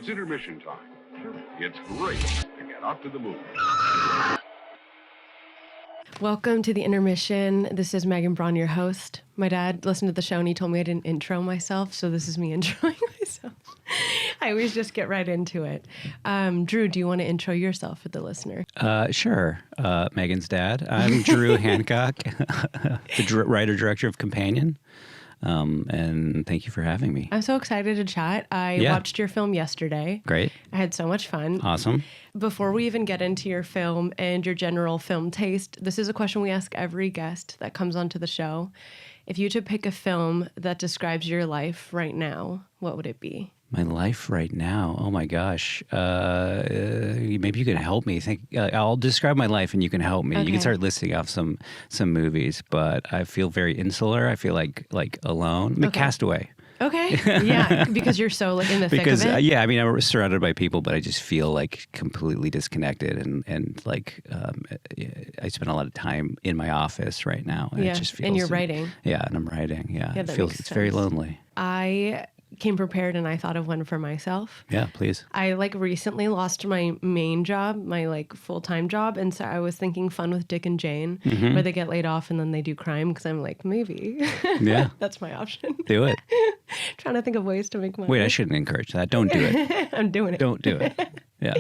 It's intermission time. It's great to get out to the movies. Welcome to the intermission. This is Megan Braun, your host. My dad listened to the show and he told me I didn't intro myself, so this is me introing myself. I always just get right into it. Drew, do you want to intro yourself for the listener? Sure. Megan's dad. I'm Drew Hancock, the writer-director of Companion. And thank you for having me. I'm so excited to chat. I watched your film yesterday. Great. I had so much fun. Awesome. Before we even get into your film and your general film taste, this is a question we ask every guest that comes onto the show. If you had to pick a film that describes your life right now, what would it be? My life right now. Oh my gosh. Maybe you can help me. I'll describe my life and you can help me. Okay. You can start listing off some movies, but I feel very insular. I feel like alone. I mean, Castaway. Okay. Yeah, because you're so in the thick of it. I mean, I'm surrounded by people, but I just feel like completely disconnected and I spend a lot of time in my office right now. And it just feels, and you're writing. Yeah, and I'm writing. Yeah, that makes it's sense. very lonely. I came prepared and I thought of one for myself. Yeah, please. I recently lost my main job, my full-time job, and so I was thinking Fun with Dick and Jane, where they get laid off and then they do crime, because I'm like, maybe. Yeah. That's my option. Do it. Trying to think of ways to make money. Wait, I shouldn't encourage that. Don't do it. I'm doing it. Don't do it. Yeah.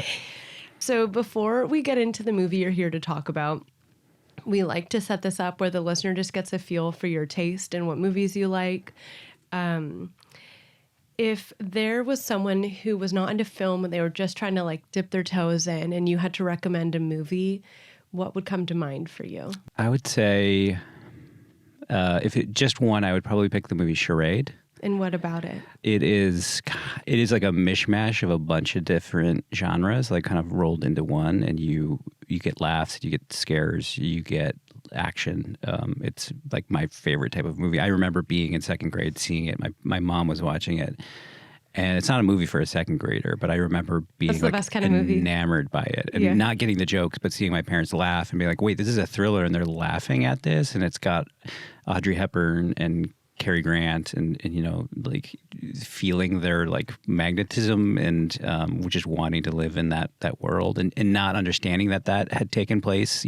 So before we get into the movie you're here to talk about, we like to set this up where the listener just gets a feel for your taste and what movies you like. If there was someone who was not into film and they were just trying to dip their toes in and you had to recommend a movie, what would come to mind for you? I would say if it just one, I would probably pick the movie Charade. And what about it? It is like a mishmash of a bunch of different genres, kind of rolled into one, and you get laughs, you get scares, you get action. It's like my favorite type of movie. I remember being in second grade seeing it. My mom was watching it, and it's not a movie for a second grader, but I remember being the best kind of movie. Enamored by it and not getting the jokes, but seeing my parents laugh and be like, "Wait, this is a thriller," and they're laughing at this, and it's got Audrey Hepburn and Cary Grant and feeling their magnetism and just wanting to live in that world and not understanding that had taken place,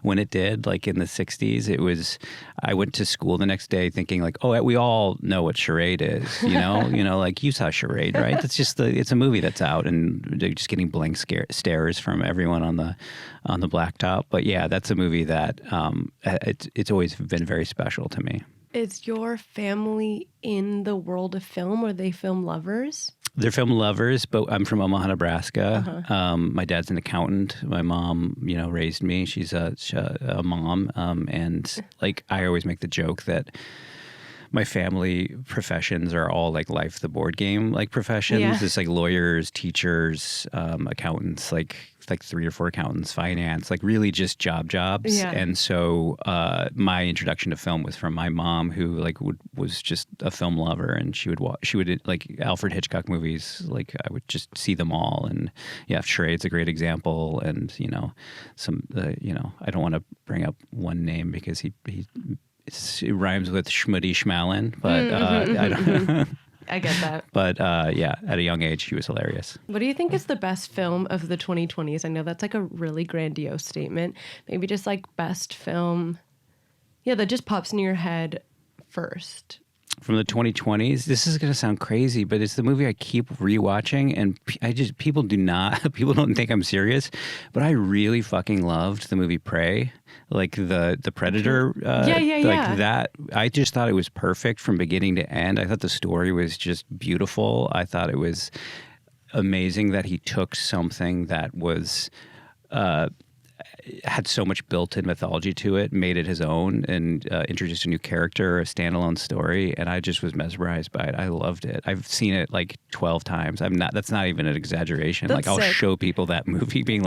when it did, in the 60s. I went to school the next day thinking we all know what Charade is, you saw Charade, right? That's just it's a movie that's out and they're just getting blank stares from everyone on the blacktop. But yeah, that's a movie that it's always been very special to me. Is your family in the world of film? Are they film lovers? They're film lovers, but I'm from Omaha, Nebraska. My dad's an accountant. My mom, raised me. She's a mom. And I always make the joke that my family professions are all life the board game professions. Yeah. It's lawyers, teachers, accountants, 3 or 4 accountants, finance, really just jobs. Yeah. And so my introduction to film was from my mom, who was just a film lover, and she would Alfred Hitchcock movies. I would just see them all, and Charade's a great example. And I don't want to bring up one name because he it rhymes with Schmuddy Schmalin, but I don't. I get that. But at a young age, he was hilarious. What do you think is the best film of the 2020s? I know that's a really grandiose statement. Maybe just best film, that just pops in your head first. From the 2020s, this is going to sound crazy, but it's the movie I keep rewatching, and people don't think I'm serious, but I really fucking loved the movie Prey, the Predator. That. I just thought it was perfect from beginning to end. I thought the story was just beautiful. I thought it was amazing that he took something that was had so much built-in mythology to it, made it his own, and introduced a new character, a standalone story, and I just was mesmerized by it. I loved it. I've seen it 12 times. That's not even an exaggeration. That's I'll sick. show people that movie being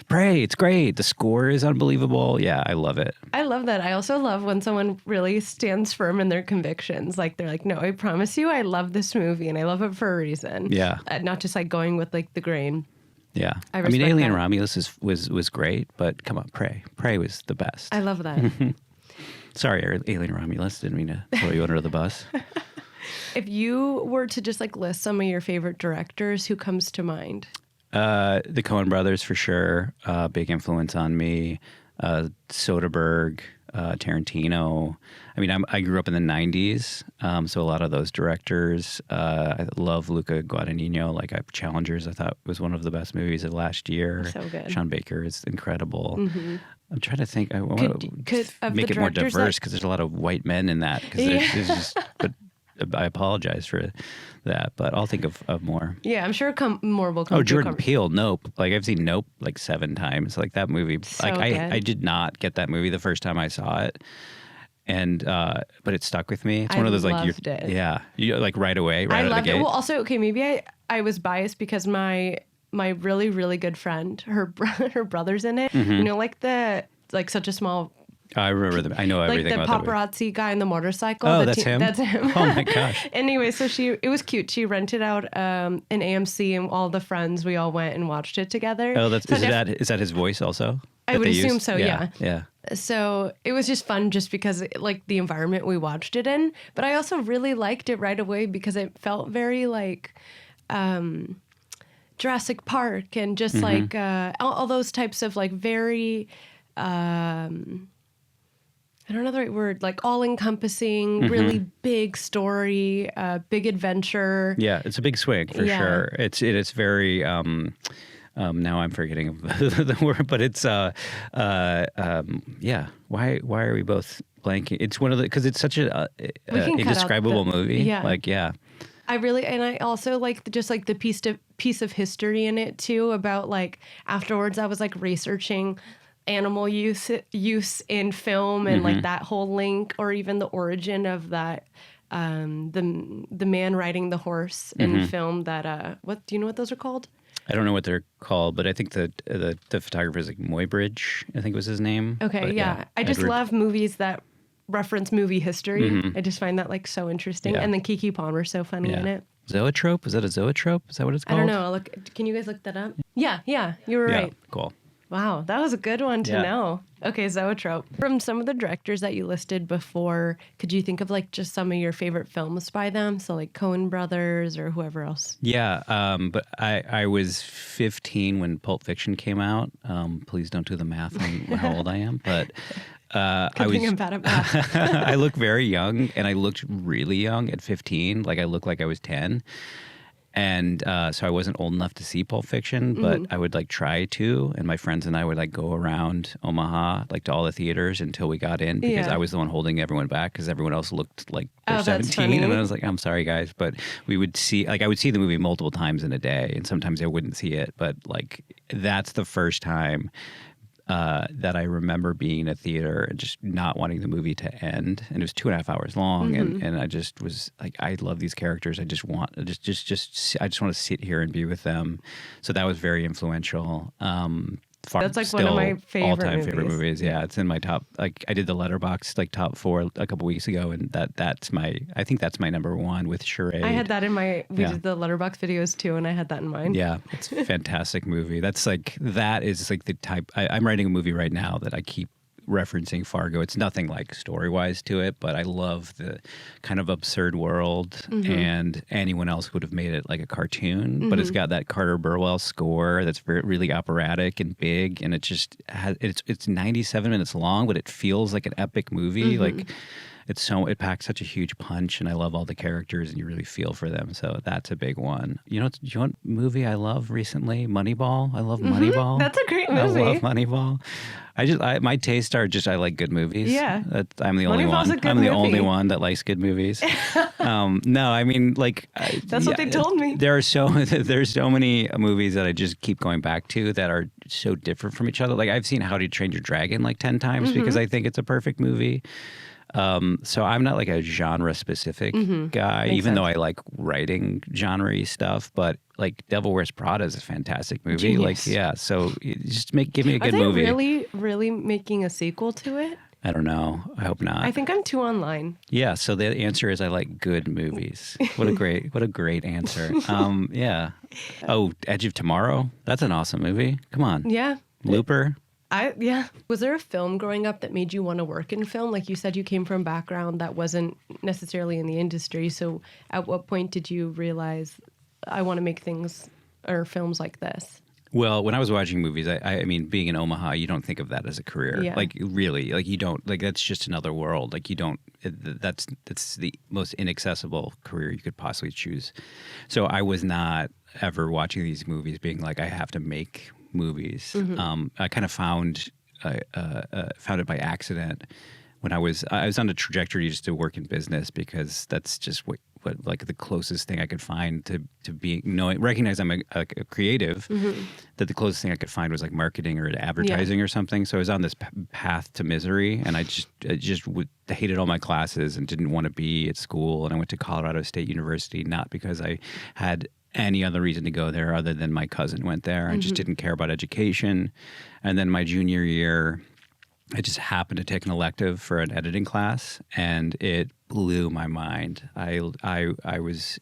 Prey, it's great. The score is unbelievable. Yeah, I love it. I love that. I also love when someone really stands firm in their convictions. They're no, I promise you I love this movie and I love it for a reason. Yeah. Not just going with the grain. Yeah. I mean, Alien that. Romulus was great, but come on, Prey. Prey was the best. I love that. Sorry, Alien Romulus. Didn't mean to throw you under the bus. If you were to just like list some of your favorite directors, who comes to mind? The Coen brothers, for sure. Big influence on me. Soderbergh, Tarantino. I mean, I grew up in the 90s, so a lot of those directors. I love Luca Guadagnino, like Challengers, I thought was one of the best movies of last year. So good. Sean Baker is incredible. Mm-hmm. I'm trying to think. I want to make it more diverse because there's a lot of white men in that. There's just, but I apologize for that, but I'll think of more. Yeah, I'm sure more will come. Oh, Jordan Peele, Nope. Like I've seen Nope like 7 times. Like that movie. So like good. I did not get that movie the first time I saw it, and but it stuck with me. It's one of those like loved it. Yeah, you like right away, right I out of the loved gate. it. Well, also, okay, maybe I was biased because my really really good friend, her brother's in it. Mm-hmm. You know, like such a small. I remember them. I know everything like the about that movie. paparazzi guy in the motorcycle. Oh, that's him? That's him. Oh my gosh. Anyway, so it was cute. She rented out an AMC, and all the friends, we all went and watched it together. Oh, So is that his voice also? I that would they assume used? so. Yeah. Yeah. So it was just fun, just because like the environment we watched it in. But I also really liked it right away because it felt very like Jurassic Park and just like all those types of like very. I don't know the right word, like all-encompassing, really big story, big adventure. Yeah, it's a big swing for sure. It's very. Now I'm forgetting the word, but it's yeah. Why are we both blanking? It's one of the because it's such a indescribable movie. Yeah. Like yeah. I also like just like the piece of history in it too. About like afterwards, I was like researching animal use in film and like that whole link, or even the origin of that the man riding the horse in film. That what do you know what those are called? I don't know what they're called, but I think the photographer is like Muybridge, I think was his name. Okay, but, yeah. I just love movies that reference movie history. I just find that like so interesting. Yeah. And then Keke Palmer's so funny in it. Zoetrope? Is that a zoetrope? Is that what it's called? I don't know. Can you guys look that up? Yeah, you were right. Cool. Wow, that was a good one to know. Okay, zoetrope. From some of the directors that you listed before, could you think of like just some of your favorite films by them? So like Coen brothers or whoever else. Yeah, but I was 15 when Pulp Fiction came out. Please don't do the math on how old I am, but I I'm bad at math. I look very young, and I looked really young at 15. Like I looked like I was 10. And so I wasn't old enough to see Pulp Fiction, but I would like try to. And my friends and I would like go around Omaha, like to all the theaters until we got in, because I was the one holding everyone back because everyone else looked like they're 17. And I was like, I'm sorry, guys. But we would see, like I would see the movie multiple times in a day, and sometimes I wouldn't see it. But like that's the first time that I remember being in a theater and just not wanting the movie to end. And it was 2.5 hours long, and I just was like, I love these characters. I just want I just want to sit here and be with them. So that was very influential. That's like one of my all-time favorite movies. Yeah, it's in my top. Like I did the Letterboxd like top 4 a couple weeks ago, and I think that's my number 1 with Charade. I had that in my. We did the Letterboxd videos too, and I had that in mind. Yeah, it's a fantastic movie. That is like the type. I'm writing a movie right now that I keep referencing Fargo. It's nothing like story-wise to it, but I love the kind of absurd world, and anyone else would have made it like a cartoon, but it's got that Carter Burwell score that's really operatic and big, and it just has, it's 97 minutes long, but it feels like an epic movie. Like it packs such a huge punch, and I love all the characters, and you really feel for them. So that's a big one. You know what movie I love recently? Moneyball. I love Moneyball. That's a great movie. I love Moneyball. My tastes are just I like good movies. Yeah, I'm the only Moneyball's one. a good I'm the movie. only one that likes good movies. No, I mean like that's what they told me. There's so many movies that I just keep going back to that are so different from each other. Like I've seen How to Train Your Dragon like 10 times because I think it's a perfect movie. So I'm not like a genre specific guy, even though I like writing genre-y stuff, but like Devil Wears Prada is a fantastic movie. Genius. Like, yeah. So just give me a good movie. Are they really making a sequel to it? I don't know. I hope not. I think I'm too online. Yeah. So the answer is I like good movies. What a great answer. Yeah. Oh, Edge of Tomorrow. That's an awesome movie. Come on. Yeah. Looper. Was there a film growing up that made you want to work in film? Like you said, you came from a background that wasn't necessarily in the industry. So at what point did you realize I want to make things or films like this? Well, when I was watching movies, I mean, being in Omaha, you don't think of that as a career. Yeah. Like, really, like you don't, like that's just another world. Like you don't, that's the most inaccessible career you could possibly choose. So I was not ever watching these movies being like, I have to make movies. I kind of found it by accident when I was on a trajectory just to work in business because that's just what like the closest thing I could find to being recognize I'm a creative. That the closest thing I could find was like marketing or advertising or something. So I was on this path to misery, and I hated all my classes and didn't want to be at school. And I went to Colorado State University not because I had any other reason to go there other than my cousin went there. I just didn't care about education. And then my junior year, I just happened to take an elective for an editing class, and it blew my mind. It was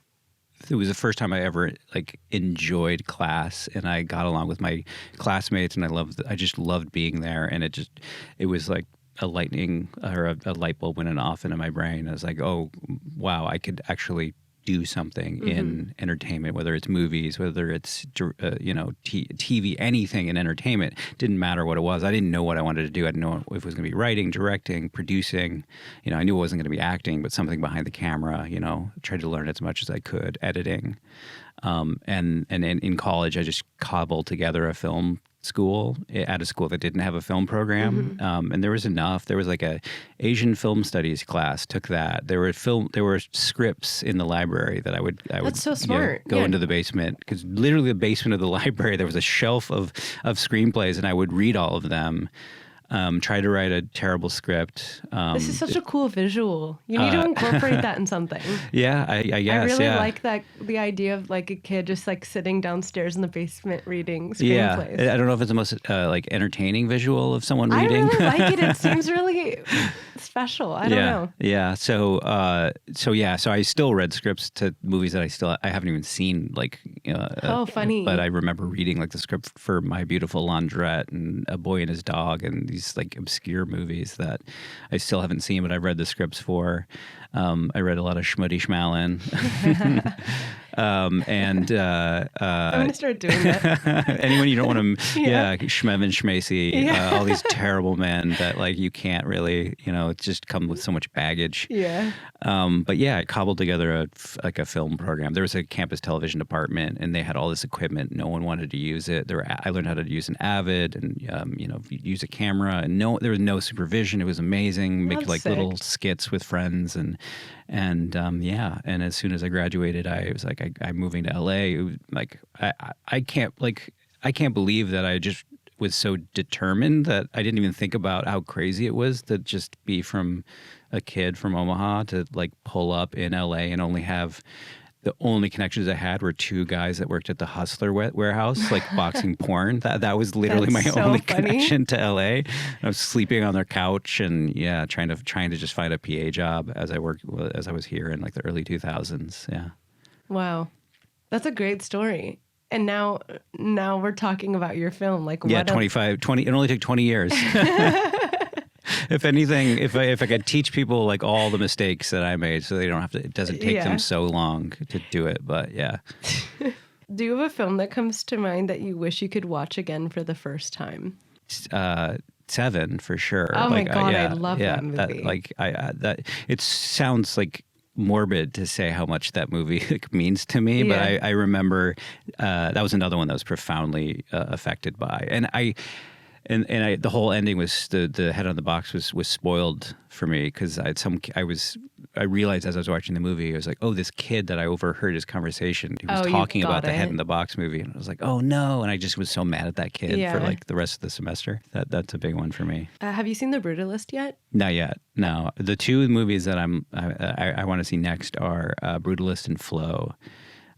the first time I ever like enjoyed class, and I got along with my classmates, and I just loved being there. And it was like a lightning or a light bulb went off into my brain. I was like, oh wow, I could actually do something in entertainment, whether it's movies, whether it's TV, anything in entertainment. Didn't matter what it was. I didn't know what I wanted to do. I didn't know if it was going to be writing, directing, producing. I knew it wasn't going to be acting, but something behind the camera. Tried to learn as much as I could, editing. And in college, I just cobbled together a film school at a school that didn't have a film program. And there was enough. There was like a Asian film studies class, took that. There were scripts in the library that I would That's so smart. Go into the basement, because literally the basement of the library, there was a shelf of screenplays, and I would read all of them. Try to write a terrible script. This is such a cool visual. You need to incorporate that in something. Yeah, I guess. I really like that, the idea of like a kid just like sitting downstairs in the basement reading screenplays. Yeah, I don't know if it's the most like entertaining visual of someone reading. I really like it. It seems really special. I don't know. Yeah. So I still read scripts to movies that I haven't even seen. Like, funny. But I remember reading like the script for My Beautiful Laundrette and A Boy and His Dog and these like obscure movies that I still haven't seen, but I've read the scripts for. I read a lot of Schmuddy Schmalin. I'm going to start doing that. Anyone you don't want to, Schmevin Schmacy, all these terrible men that like you can't really, it just come with so much baggage. Yeah. But yeah, I cobbled together a film program. There was a campus television department, and they had all this equipment. No one wanted to use it. I learned how to use an Avid and use a camera. And there was no supervision. It was amazing. Make like little skits with friends and as soon as I graduated, I was like, I'm moving to LA. It was like I can't believe that I just was so determined that I didn't even think about how crazy it was to just be from a kid from Omaha to like pull up in LA and only have the only connections I had were two guys that worked at the Hustler warehouse, like boxing porn. That was literally my only connection to LA. I was sleeping on their couch and trying to just find a PA job as I was here in like the early 2000s. Yeah. Wow, that's a great story. And now we're talking about your film. Like 20. It only took 20 years. If anything, if I could teach people like all the mistakes that I made, so they don't have to, it doesn't take them so long to do it. But yeah. Do you have a film that comes to mind that you wish you could watch again for the first time? Seven for sure. Oh my God, I love that movie. It sounds like morbid to say how much that movie means to me, but I remember that was another one that was profoundly affected by, and the whole ending was the head on the box was spoiled for me because I realized as I was watching the movie, I was like, oh, this kid that I overheard his conversation, he was talking about the head in the box movie, and I was like, oh no, and I just was so mad at that kid for like the rest of the semester. That's a big one for me. Have you seen The Brutalist yet? Not yet. No, the two movies that I want to see next are Brutalist and Flow.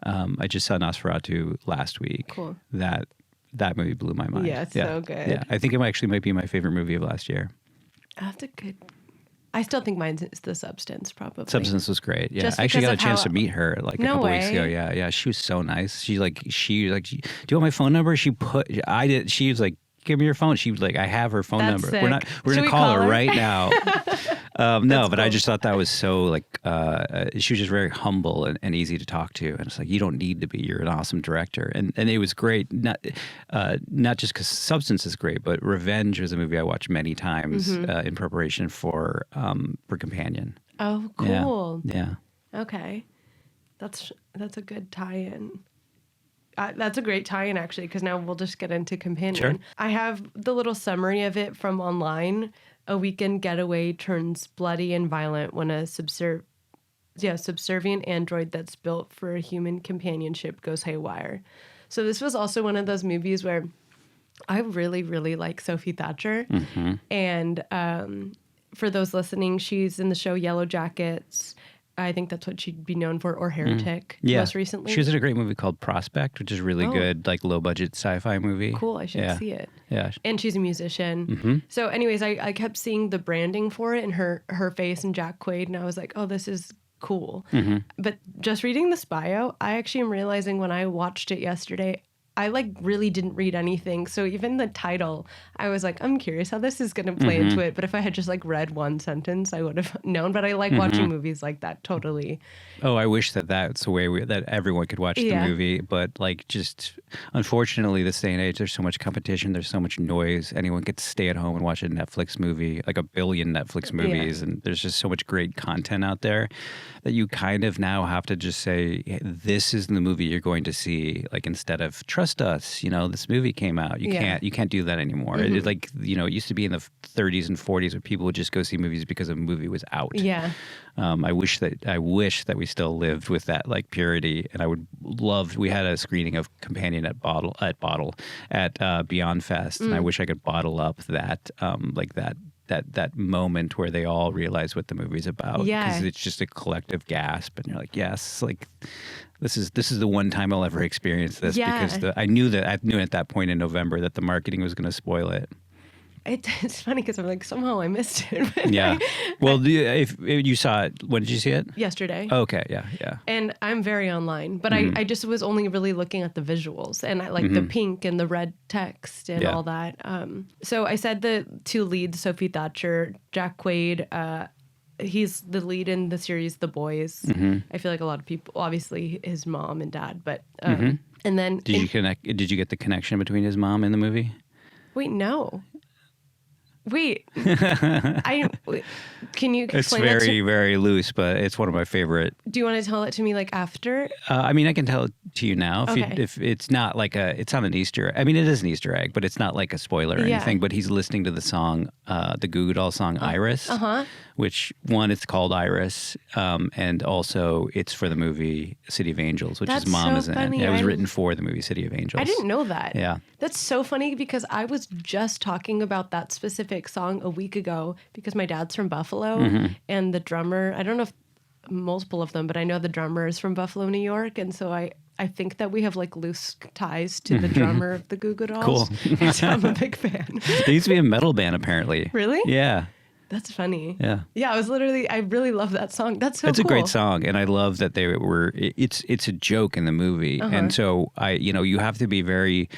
I just saw Nosferatu last week. Cool. That movie blew my mind. Yeah, it's so good. Yeah, I think it might be my favorite movie of last year. That's a good. I still think mine's The Substance, probably. Substance was great. Yeah, I actually got a chance to meet her like a couple weeks ago. Yeah, she was so nice. She was like, do you want my phone number? She was like give me your phone. She was like, I have her phone That's number. sick. We're Should gonna we call her her? right now. No, but I cool. just thought that was so like she was just very humble and easy to talk to, and it's like you don't need to be. You're an awesome director, and it was great. Not just because Substance is great, but Revenge was a movie I watched many times in preparation for Companion. Oh, cool. Yeah. Okay. That's a good tie-in. That's a great tie-in, actually, because now we'll just get into Companion. Sure. I have the little summary of it from online. A weekend getaway turns bloody and violent when a subservient android that's built for a human companionship goes haywire. So this was also one of those movies where I really, really like Sophie Thatcher. Mm-hmm. And for those listening, she's in the show Yellow Jackets. I think that's what she'd be known for, or Heretic, most recently. She was in a great movie called Prospect, which is really good, like low-budget sci-fi movie. Cool, I should see it. Yeah. And she's a musician. Mm-hmm. So anyways, I kept seeing the branding for it and her face and Jack Quaid, and I was like, oh, this is cool. Mm-hmm. But just reading this bio, I actually am realizing when I watched it yesterday, I like really didn't read anything. So even the title, I was like, I'm curious how this is going to play into it. But if I had just like read one sentence, I would have known. But I like watching movies like that totally. Oh, I wish that's the way that everyone could watch the movie. But like just unfortunately, this day and age, there's so much competition. There's so much noise. Anyone could stay at home and watch a Netflix movie, like a billion Netflix movies. And there's just so much great content out there that you kind of now have to just say, this is the movie you're going to see. Like instead of trust us, this movie came out. You can't do that anymore. It's like, it used to be in the 30s and 40s where people would just go see movies because a movie was out. Yeah. I wish that we still lived with that like purity, and I would love. We had a screening of Companion at Beyond Fest, and I wish I could bottle up that that moment where they all realize what the movie's about. Because it's just a collective gasp, and you're like, yes, like this is the one time I'll ever experience this. Because I knew at that point in November that the marketing was going to spoil it. It's funny because I'm like, somehow I missed it. Yeah. Well, if you saw it, when did you see it? Yesterday. Okay. Yeah. And I'm very online, but I just was only really looking at the visuals and I like the pink and the red text and all that. So I said the two leads, Sophie Thatcher, Jack Quaid, he's the lead in the series The Boys. I feel like a lot of people, obviously his mom and dad, but and then did you get the connection between his mom and the movie? Wait, no. Wait, can you explain It's very, very loose, but it's one of my favorite. Do you want to tell it to me like after? I mean, I can tell it to you now. Okay. If it's not like it's not an Easter. I mean, it is an Easter egg, but it's not like a spoiler or anything. But he's listening to the song, the Goo Goo Dolls song "Iris," which it's called Iris, and also it's for the movie City of Angels, which his mom is in. Funny. Yeah, it was written for the movie City of Angels. I didn't know that. Yeah, that's so funny because I was just talking about that specific song a week ago because my dad's from Buffalo and the drummer, I don't know if multiple of them, but I know the drummer is from Buffalo, New York. And so I think that we have like loose ties to the drummer of the Goo Goo Dolls. Cool. So I'm a big fan. They used to be a metal band apparently. Really? Yeah. That's funny. Yeah. Yeah, I really love that song. That's so It's cool. a great song, and I love that it's a joke in the movie. And so you have to be very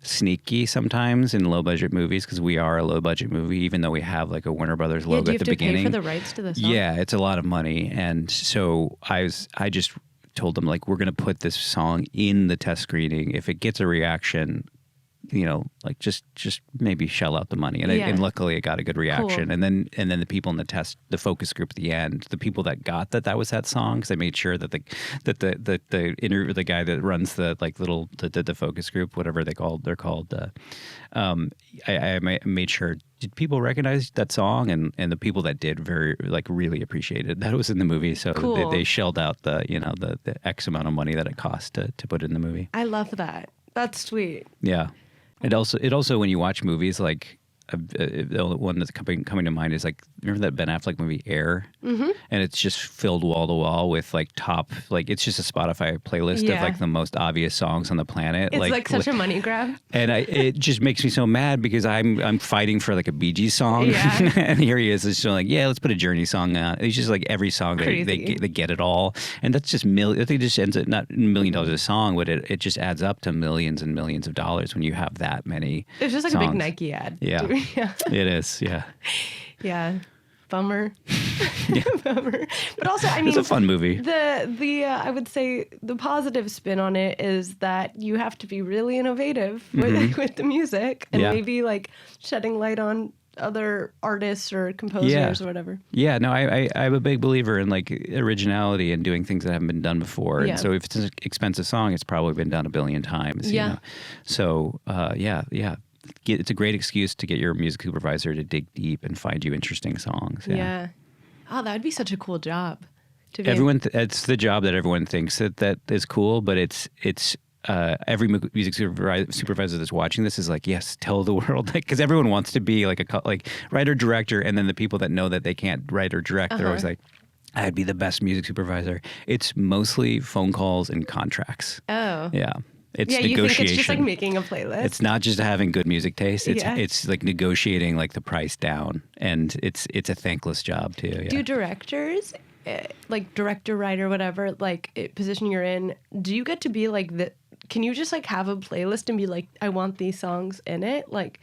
sneaky sometimes in low budget movies because we are a low budget movie, even though we have like a Warner Brothers logo at the beginning. Do you have to pay for the rights to the song? Yeah, it's a lot of money, and so I just told them like we're going to put this song in the test screening. If it gets a reaction, like just maybe shell out the money, and luckily it got a good reaction. Cool. And then the people in the focus group at the end, the people that got that was that song, because I made sure that the guy that runs the like little the focus group, whatever they're called. I made sure. Did people recognize that song? And the people that did really appreciated that it was in the movie. So cool. they shelled out the X amount of money that it cost to put it in the movie. I love that. That's sweet. Yeah. It also when you watch movies like the only one that's coming to mind is like, remember that Ben Affleck movie Air? Mm-hmm. And it's just filled wall to wall with like top, like it's just a Spotify playlist of like the most obvious songs on the planet. It's like such a money grab. And it just makes me so mad because I'm fighting for like a Bee Gees song. Yeah. And here he is, just like, yeah, let's put a Journey song on. It's just like every song they get it all. And that's just I think it just ends at not $1 million a song, but it just adds up to millions and millions of dollars when you have that many. It's just like songs. a big Nike ad. Yeah. It is. Yeah. Yeah. Bummer. Bummer. But also, I mean, it's a fun movie. The I would say the positive spin on it is that you have to be really innovative with the music and maybe like shedding light on other artists or composers or whatever. Yeah, no, I'm a big believer in like originality and doing things that haven't been done before. Yeah. And so if it's an expensive song, it's probably been done a billion times. Yeah. You know? So it's a great excuse to get your music supervisor to dig deep and find you interesting songs. Yeah. Oh, that would be such a cool job. To be it's the job that everyone thinks that is cool, but it's every music supervisor that's watching this is like, yes, tell the world, because everyone wants to be like a writer director, and then the people that know that they can't write or direct, they're always like, I'd be the best music supervisor. It's mostly phone calls and contracts. Oh, yeah. It's negotiation. You think it's just like making a playlist. It's not just having good music taste. It's like negotiating like the price down, and it's a thankless job too. Yeah. Do directors, like director, writer, whatever, like position you're in, do you get to be like the? Can you just like have a playlist and be like, I want these songs in it? Like,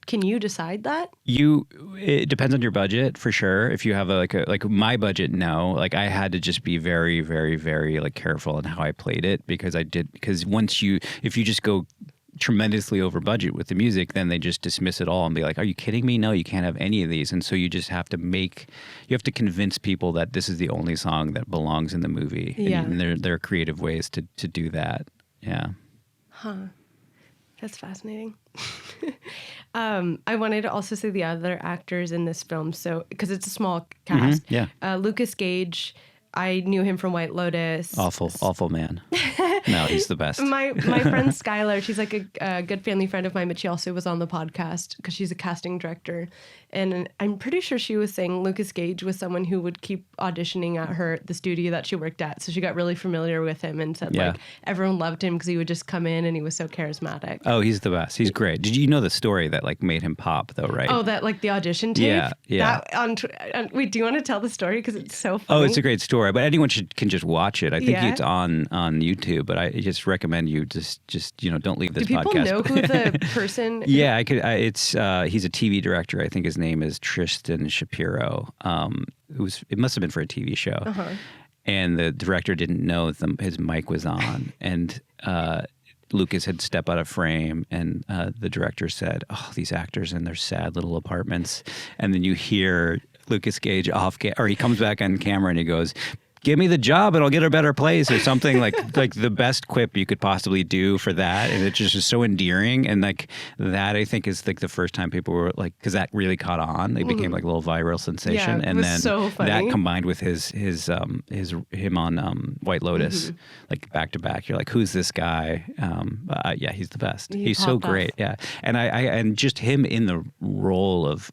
can you decide that? It depends on your budget for sure. If you have like my budget, no. Like I had to just be very, very, very like careful in how I played it because if you just go tremendously over budget with the music, then they just dismiss it all and be like, are you kidding me? No, you can't have any of these. And so you just have to convince people that this is the only song that belongs in the movie. Yeah. And there are creative ways to do that. Yeah. Huh. That's fascinating. I wanted to also say the other actors in this film, so because it's a small cast. Yeah. Lukas Gage, I knew him from White Lotus. Awful man. No, he's the best. My friend Skylar, she's like a good family friend of mine, but she also was on the podcast because she's a casting director. And I'm pretty sure she was saying Lukas Gage was someone who would keep auditioning at the studio that she worked at. So she got really familiar with him and said like everyone loved him because he would just come in and he was so charismatic. Oh, he's the best. He's great. Did you know the story that like made him pop though, right? Oh, that like the audition tape? Yeah. Wait, do you want to tell the story? Because it's so funny. Oh, it's a great story, but anyone can just watch it. I think it's on YouTube, but I just recommend you just don't leave this podcast. Do people know who the person? Yeah, he's a TV director. I think his name is Tristan Shapiro. It must have been for a TV show. Uh-huh. And the director didn't know his mic was on, and Lukas had stepped out of frame, and the director said, "Oh, these actors in their sad little apartments," and then you hear Lukas Gage or he comes back on camera and he goes, give me the job and I'll get a better place or something like the best quip you could possibly do for that. And it just is so endearing. And like that, I think is like the first time people were like, because that really caught on. It became like a little viral sensation. Yeah, and then so that combined with him on White Lotus, like back to back, you're like, who's this guy? Yeah, he's the best. He's so great. Off. Yeah. And and just him in the role of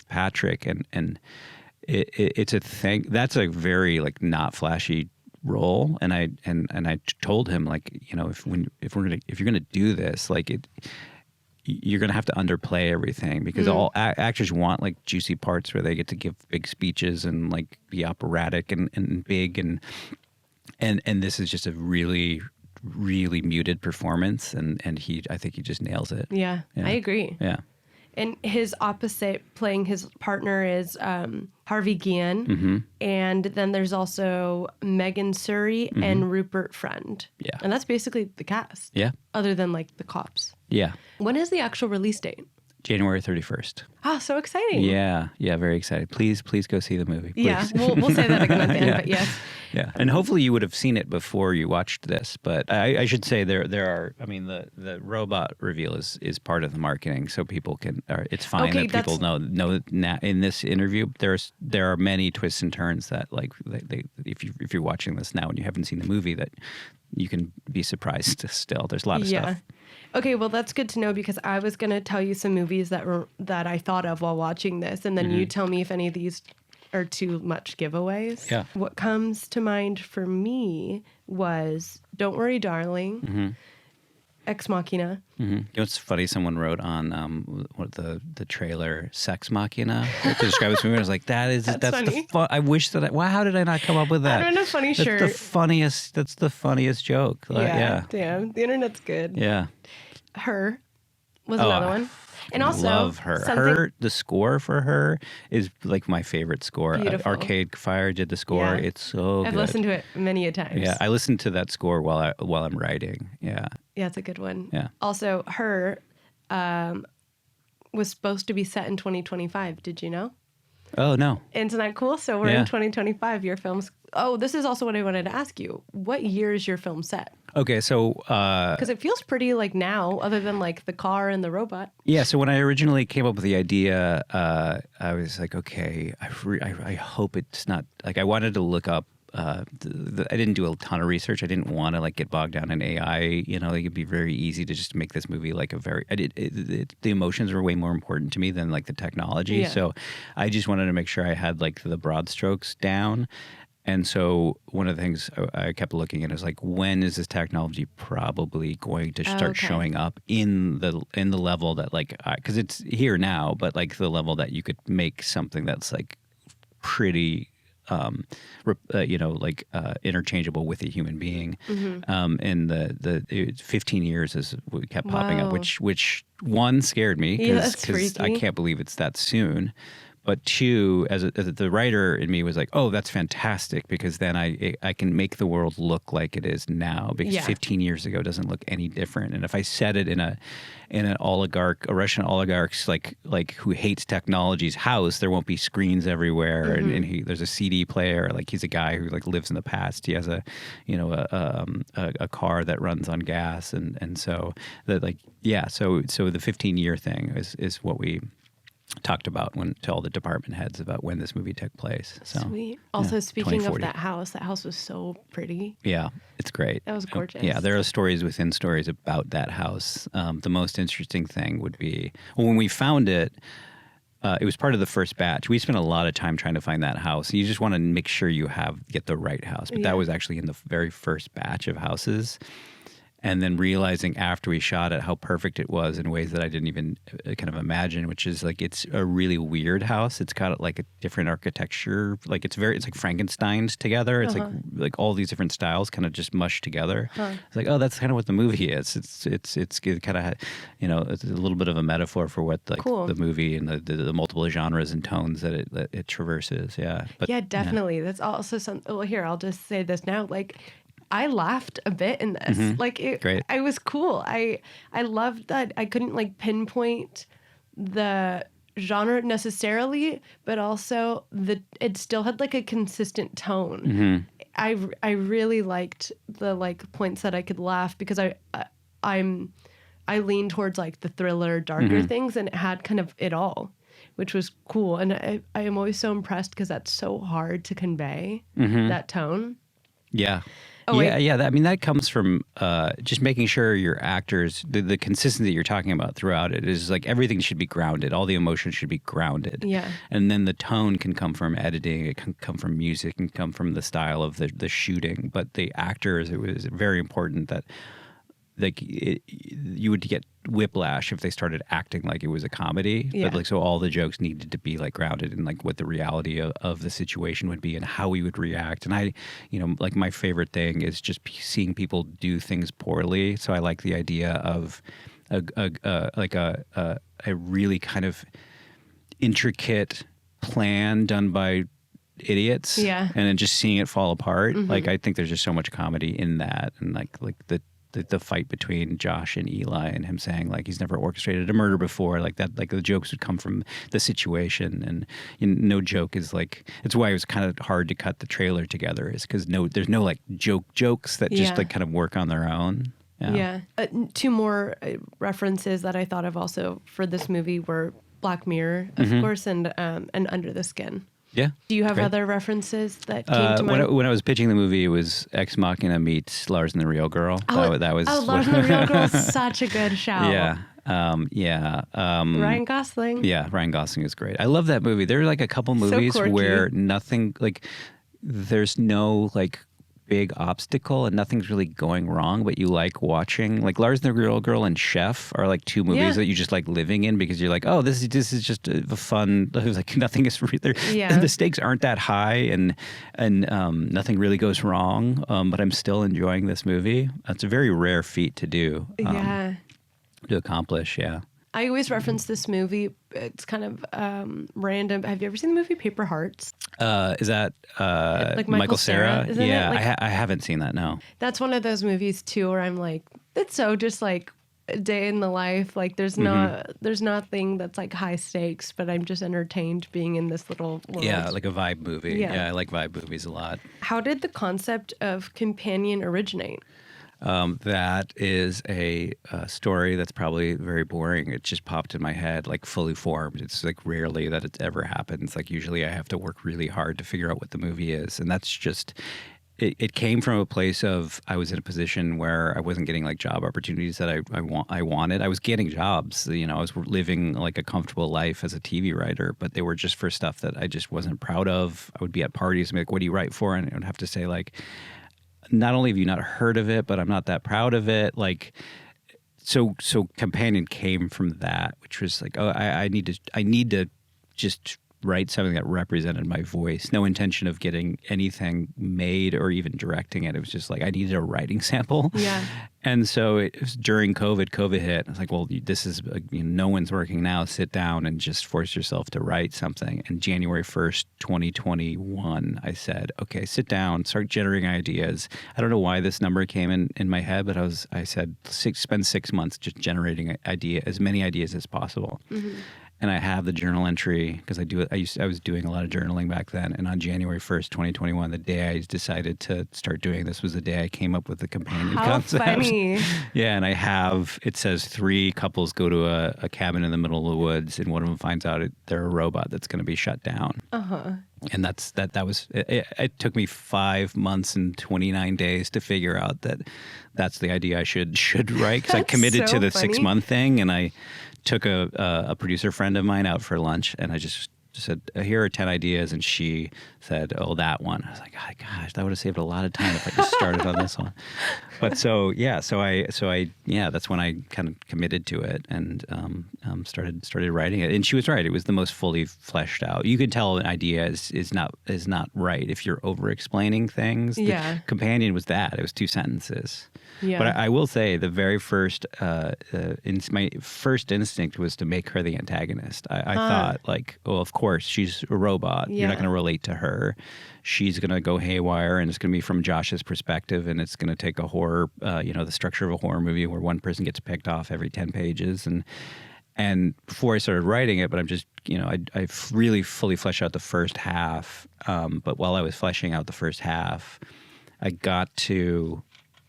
Patrick and it's a thing that's a very like not flashy role, and I told him like, if you're gonna do this, like you're gonna have to underplay everything because all actors want like juicy parts where they get to give big speeches and like be operatic and big and this is just a really really muted performance and I think he just nails it. Yeah. I agree. Yeah. And his opposite, playing his partner, is Harvey Guillén. And then there's also Megan Suri and Rupert Friend. Yeah. And that's basically the cast. Yeah. Other than like the cops. Yeah. When is the actual release date? January 31st. Ah, so exciting. Yeah, very excited. Please go see the movie. Please. Yeah, we'll say that again at the end, but yes. Yeah, and hopefully you would have seen it before you watched this, but I should say there are, I mean, the robot reveal is part of the marketing, so people can, it's fine that people know in this interview, there are many twists and turns that like, if you're watching this now and you haven't seen the movie, that you can be surprised still. There's a lot of stuff. Okay, well, that's good to know because I was going to tell you some movies that I thought of while watching this, and then you tell me if any of these are too much giveaways. Yeah. What comes to mind for me was Don't Worry, Darling, Ex Machina. You know what's funny? Someone wrote on the trailer "Sex Machina" to describe this movie. I was like, that's funny. I wish that. How did I not come up with that? I don't know, funny that's shirt. That's the funniest joke. Yeah. Damn. The internet's good. Yeah. Her was another one. And also, love Her. Her, the score for Her is like my favorite score. Beautiful. Arcade Fire did the score. Yeah. It's so I've good. listened to it many a times. Yeah, I listened to that score while I'm writing. Yeah. Yeah, it's a good one. Yeah. Also, Her was supposed to be set in 2025. Did you know? Oh no. Isn't that cool? So we're in 2025. Your film's... Oh, this is also what I wanted to ask you. What year is your film set? Okay, so Because it feels pretty like now, other than like the car and the robot. yeah, so when I originally came up with the idea, I was like, okay, I hope it's not like I wanted to look up. I didn't do a ton of research. I didn't want to like get bogged down in AI. You know, like, it'd be very easy to just make this movie like a very. The emotions were way more important to me than like the technology. Yeah. So I just wanted to make sure I had like the broad strokes down. And so one of the things I kept looking at is like, when is this technology probably going to start showing up in the level that like, because it's here now, but like the level that you could make something that's like pretty, interchangeable with a human being. And the 15 years is what kept popping up, which one scared me because I can't believe it's that soon. But two, as the writer in me was like, oh, that's fantastic because then I can make the world look like it is now because 15 years ago doesn't look any different. And if I set it in a Russian oligarch's like who hates technology's house, there won't be screens everywhere, and there's a CD player. Like he's a guy who like lives in the past. He has a car that runs on gas, and so that so the 15-year thing is what we talked about to all the department heads about when this movie took place. So, sweet. Also, speaking of 2040. that house was so pretty. Yeah, it's great. That was gorgeous. Yeah, there are stories within stories about that house. The most interesting thing would be when we found it. It was part of the first batch. We spent a lot of time trying to find that house. You just want to make sure you get the right house. But that was actually in the very first batch of houses. And then realizing after we shot it how perfect it was in ways that I didn't even kind of imagine, which is like it's a really weird house. It's got like a different architecture. Like it's like Frankenstein's together. It's like all these different styles kind of just mushed together. It's like, oh, that's kind of what the movie is. It's kind of, it's a little bit of a metaphor for what like the movie and the multiple genres and tones that it traverses. Yeah. But, yeah, definitely. Yeah. That's also something. Well, here, I'll just say this now. Like, I laughed a bit in this. Like, I was cool. I loved that I couldn't like pinpoint the genre necessarily, but also it still had like a consistent tone. I really liked the like points that I could laugh because I lean towards like the thriller, darker things, and it had kind of it all, which was cool. And I am always so impressed because that's so hard to convey that tone. Yeah. Oh, yeah. I mean, that comes from just making sure your actors, the consistency you're talking about throughout it is like everything should be grounded. All the emotions should be grounded. Yeah. And then the tone can come from editing. It can come from music. It can come from the style of the shooting. But the actors, it was very important that like you would get whiplash if they started acting like it was a comedy. Yeah. But like so all the jokes needed to be like grounded in like what the reality of the situation would be and how we would react. And I, like my favorite thing is just seeing people do things poorly. So I like the idea of a really kind of intricate plan done by idiots. Yeah. And then just seeing it fall apart. Like I think there's just so much comedy in that, and like the fight between Josh and Eli and him saying like he's never orchestrated a murder before, like that, like the jokes would come from the situation, and no joke is like, it's why it was kind of hard to cut the trailer together, is because there's no like jokes that just like kind of work on their own. Yeah. Two more references that I thought of also for this movie were Black Mirror, of course, and Under the Skin. Yeah. Do you have great. other references that came to mind? When I was pitching the movie, it was Ex Machina meets Lars and the Real Girl. That was Lars and the Real Girl is such a good show. Yeah. Ryan Gosling. Yeah, Ryan Gosling is great. I love that movie. There are like a couple movies where nothing, like, there's no like big obstacle and nothing's really going wrong, but you like watching. Like Lars and the Real Girl and Chef are like two movies that you just like living in because you're like, oh, this is just a fun. Like nothing is really. The stakes aren't that high and nothing really goes wrong. But I'm still enjoying this movie. It's a very rare feat to do. To accomplish, yeah. I always reference this movie. It's kind of random. Have you ever seen the movie Paper Hearts? Is that like Michael Cera? Isn't yeah, it? Like, I haven't seen that, no. That's one of those movies, too, where I'm like, it's so just like a day in the life. Like there's nothing that's like high stakes, but I'm just entertained being in this little world. Yeah, like a vibe movie. Yeah, I like vibe movies a lot. How did the concept of companion originate? That is a story that's probably very boring. It just popped in my head, like fully formed. It's like rarely that it ever happens. Like usually I have to work really hard to figure out what the movie is. And that's just, it came from a place of, I was in a position where I wasn't getting like job opportunities that I wanted. I was getting jobs, I was living like a comfortable life as a TV writer, but they were just for stuff that I just wasn't proud of. I would be at parties and be like, what do you write for? And I would have to say like, not only have you not heard of it, but I'm not that proud of it. Like, so Companion came from that, which was like, oh, I need to just write something that represented my voice. No intention of getting anything made or even directing it. It was just like I needed a writing sample. Yeah. And so it was during COVID hit. I was like, well, this is, no one's working now. Sit down and just force yourself to write something. And January 1st, 2021, I said, okay, sit down, start generating ideas. I don't know why this number came in my head, but I said, spend 6 months just generating as many ideas as possible. Mm-hmm. And I have the journal entry because I was doing a lot of journaling back then. And on January 1st, 2021, the day I decided to start doing this was the day I came up with the companion concept. How funny. Yeah, and it says 3 couples go to a cabin in the middle of the woods, and one of them finds out they're a robot that's going to be shut down. Uh-huh. And it took me 5 months and 29 days to figure out that's the idea I should write because I committed to the 6-month thing, and I took a producer friend of mine out for lunch, and I just said, here are 10 ideas, and she said, oh, that one. I was like, oh, gosh, that would have saved a lot of time if I just started on this one. But so that's when I kind of committed to it and started writing it. And she was right; it was the most fully fleshed out. You could tell an idea is not right if you're over explaining things. Yeah. The companion was that; it was 2 sentences. Yeah. But I will say the very first, my first instinct was to make her the antagonist. I thought like, oh, of course, she's a robot. Yeah. You're not going to relate to her. She's going to go haywire, and it's going to be from Josh's perspective, and it's going to take a horror, the structure of a horror movie where one person gets picked off every 10 pages. And before I started writing it, but I'm just, I really fully fleshed out the first half. But while I was fleshing out the first half, I got to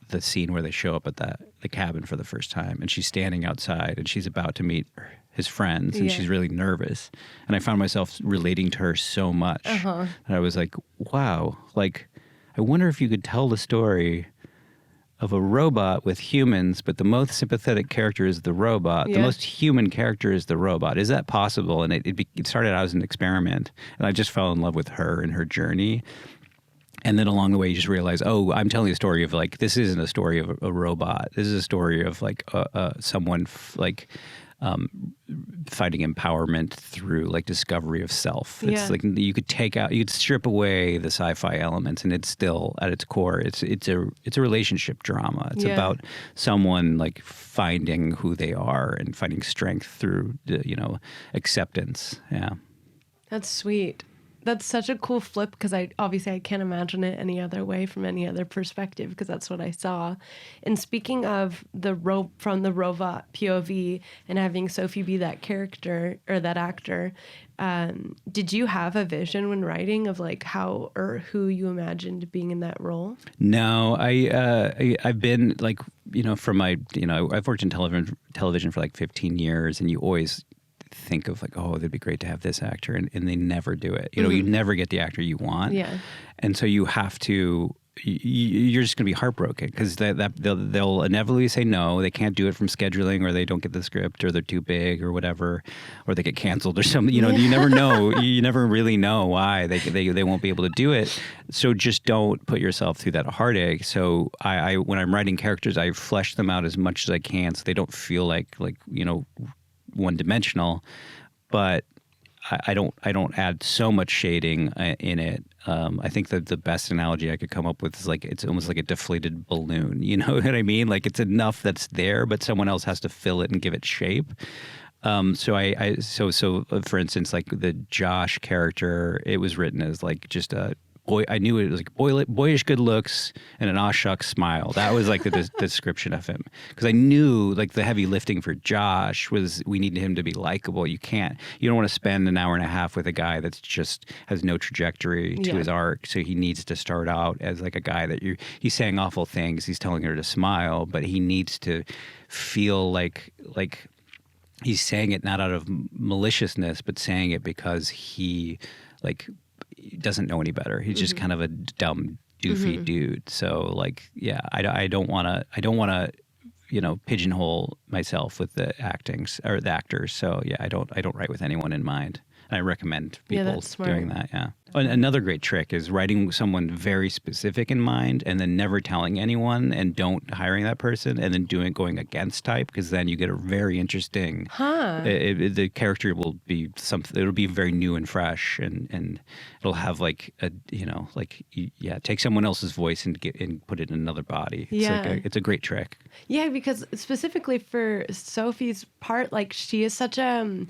the scene where they show up at the cabin for the first time, and she's standing outside, and she's about to meet his friends, and she's really nervous. And I found myself relating to her so much. Uh-huh. And I was like, wow, like, I wonder if you could tell the story of a robot with humans, but the most sympathetic character is the robot. Yeah. The most human character is the robot. Is that possible? And it started out as an experiment, and I just fell in love with her and her journey. And then along the way, you just realize, oh, I'm telling a story of like, this isn't a story of a robot. This is a story of like someone finding empowerment through like discovery of self. It's like you could strip away the sci-fi elements, and it's still at its core, it's a relationship drama. It's about someone like finding who they are and finding strength through acceptance. Yeah, that's sweet. That's such a cool flip because I can't imagine it any other way from any other perspective because that's what I saw. And speaking of from the robot POV and having Sophie be that character or that actor, did you have a vision when writing of like how or who you imagined being in that role? No, I've been like, from my, I've worked in television for like 15 years, and you always think of like, oh, it'd be great to have this actor, and they never do it. You know, you never get the actor you want. Yeah. And so you have to, you're just going to be heartbroken because they'll inevitably say no. They can't do it from scheduling, or they don't get the script, or they're too big, or whatever, or they get canceled or something. You know, you never know. You never really know why they won't be able to do it. So just don't put yourself through that heartache. So I when I'm writing characters, I flesh them out as much as I can so they don't feel like you know, one dimensional. But I don't add so much shading in it. I think that the best analogy I could come up with is like it's almost like a deflated balloon. You know what I mean? Like it's enough that's there, but someone else has to fill it and give it shape. So for instance, like the Josh character, it was written as like just a boy. I knew it was like boyish good looks and an aw shucks smile. That was like the description of him, because I knew like the heavy lifting for Josh was we needed him to be likable. You don't want to spend an hour and a half with a guy that's just has no trajectory to his arc. So he needs to start out as like a guy that he's saying awful things. He's telling her to smile, but he needs to feel like he's saying it not out of maliciousness, but saying it because he doesn't know any better. He's just kind of a dumb, doofy dude. So like, yeah, I don't want to, you know, pigeonhole myself with the actors. So yeah, I don't write with anyone in mind. And I recommend people doing that. Yeah. Another great trick is writing someone very specific in mind and then never telling anyone and don't hiring that person and then going against type, because then you get a very interesting. The character will be something. It'll be very new and fresh, and it'll have like a take someone else's voice and put it in another body. It's a great trick. Yeah, because specifically for Sophie's part, like she is such a.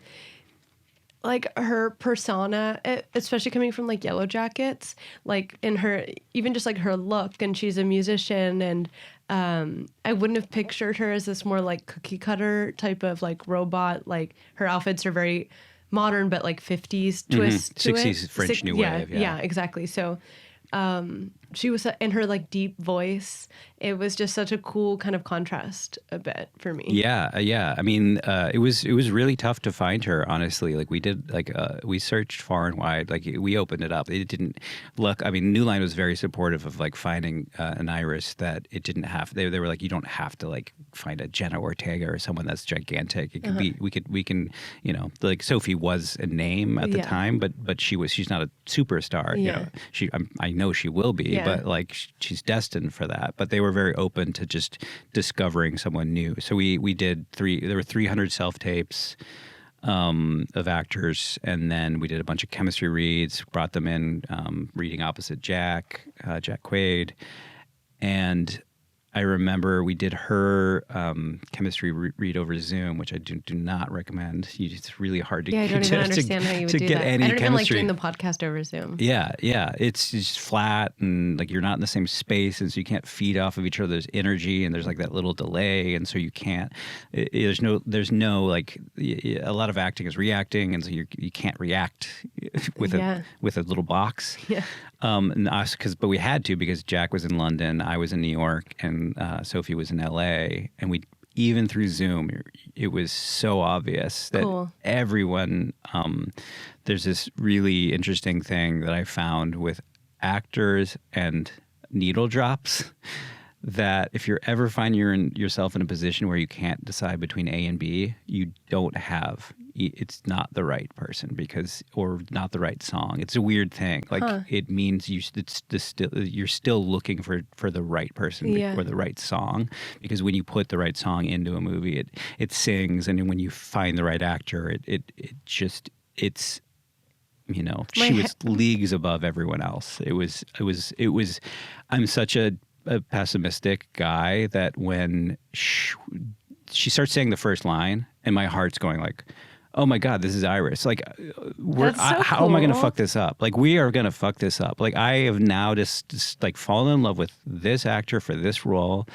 Like her persona, especially coming from like Yellow Jackets, like in her, even just like her look, and she's a musician, and I wouldn't have pictured her as this more like cookie cutter type of like robot. Like her outfits are very modern, but like 50s twist to 60s it. French New Wave. Yeah, exactly. So she was in her like deep voice. It was just such a cool kind of contrast a bit for me. Yeah. I mean, it was really tough to find her, honestly. Like we searched far and wide. Like we opened it up. It didn't look. I mean, New Line was very supportive of like finding an Iris that it didn't have. They were like, you don't have to like find a Jenna Ortega or someone that's gigantic. It can be. We can. You know, like Sophie was a name at the time, but she's not a superstar. Yeah. You know, I know she will be. Yeah. But like she's destined for that. But they were very open to just discovering someone new. So we did there were 300 self-tapes of actors, and then we did a bunch of chemistry reads, brought them in, reading opposite Jack Quaid. And I remember we did her chemistry read over Zoom, which I do not recommend. It's really hard to I don't even understand how you would do get that. any I don't chemistry. even like doing the podcast over Zoom. Yeah. It's just flat, and like you're not in the same space, and so you can't feed off of each other's energy, and there's like that little delay, and so you can't. There's no like a lot of acting is reacting, and so you can't react with a little box. Yeah. And us, but we had to, because Jack was in London, I was in New York, and Sophie was in LA, and we even through Zoom, it was so obvious that everyone. There's this really interesting thing that I found with actors and needle drops. That if you ever find yourself in a position where you can't decide between A and B, it's not the right person or not the right song. It's a weird thing. Like it means you're still looking for the right person or the right song, because when you put the right song into a movie, it sings, and when you find the right actor, it's you know, she was leagues above everyone else. It was. I'm such a pessimistic guy that when she starts saying the first line and my heart's going like, oh my God, this is Iris. Like, how am I going to fuck this up? Like, we are going to fuck this up. Like, I have now just like fallen in love with this actor for this role,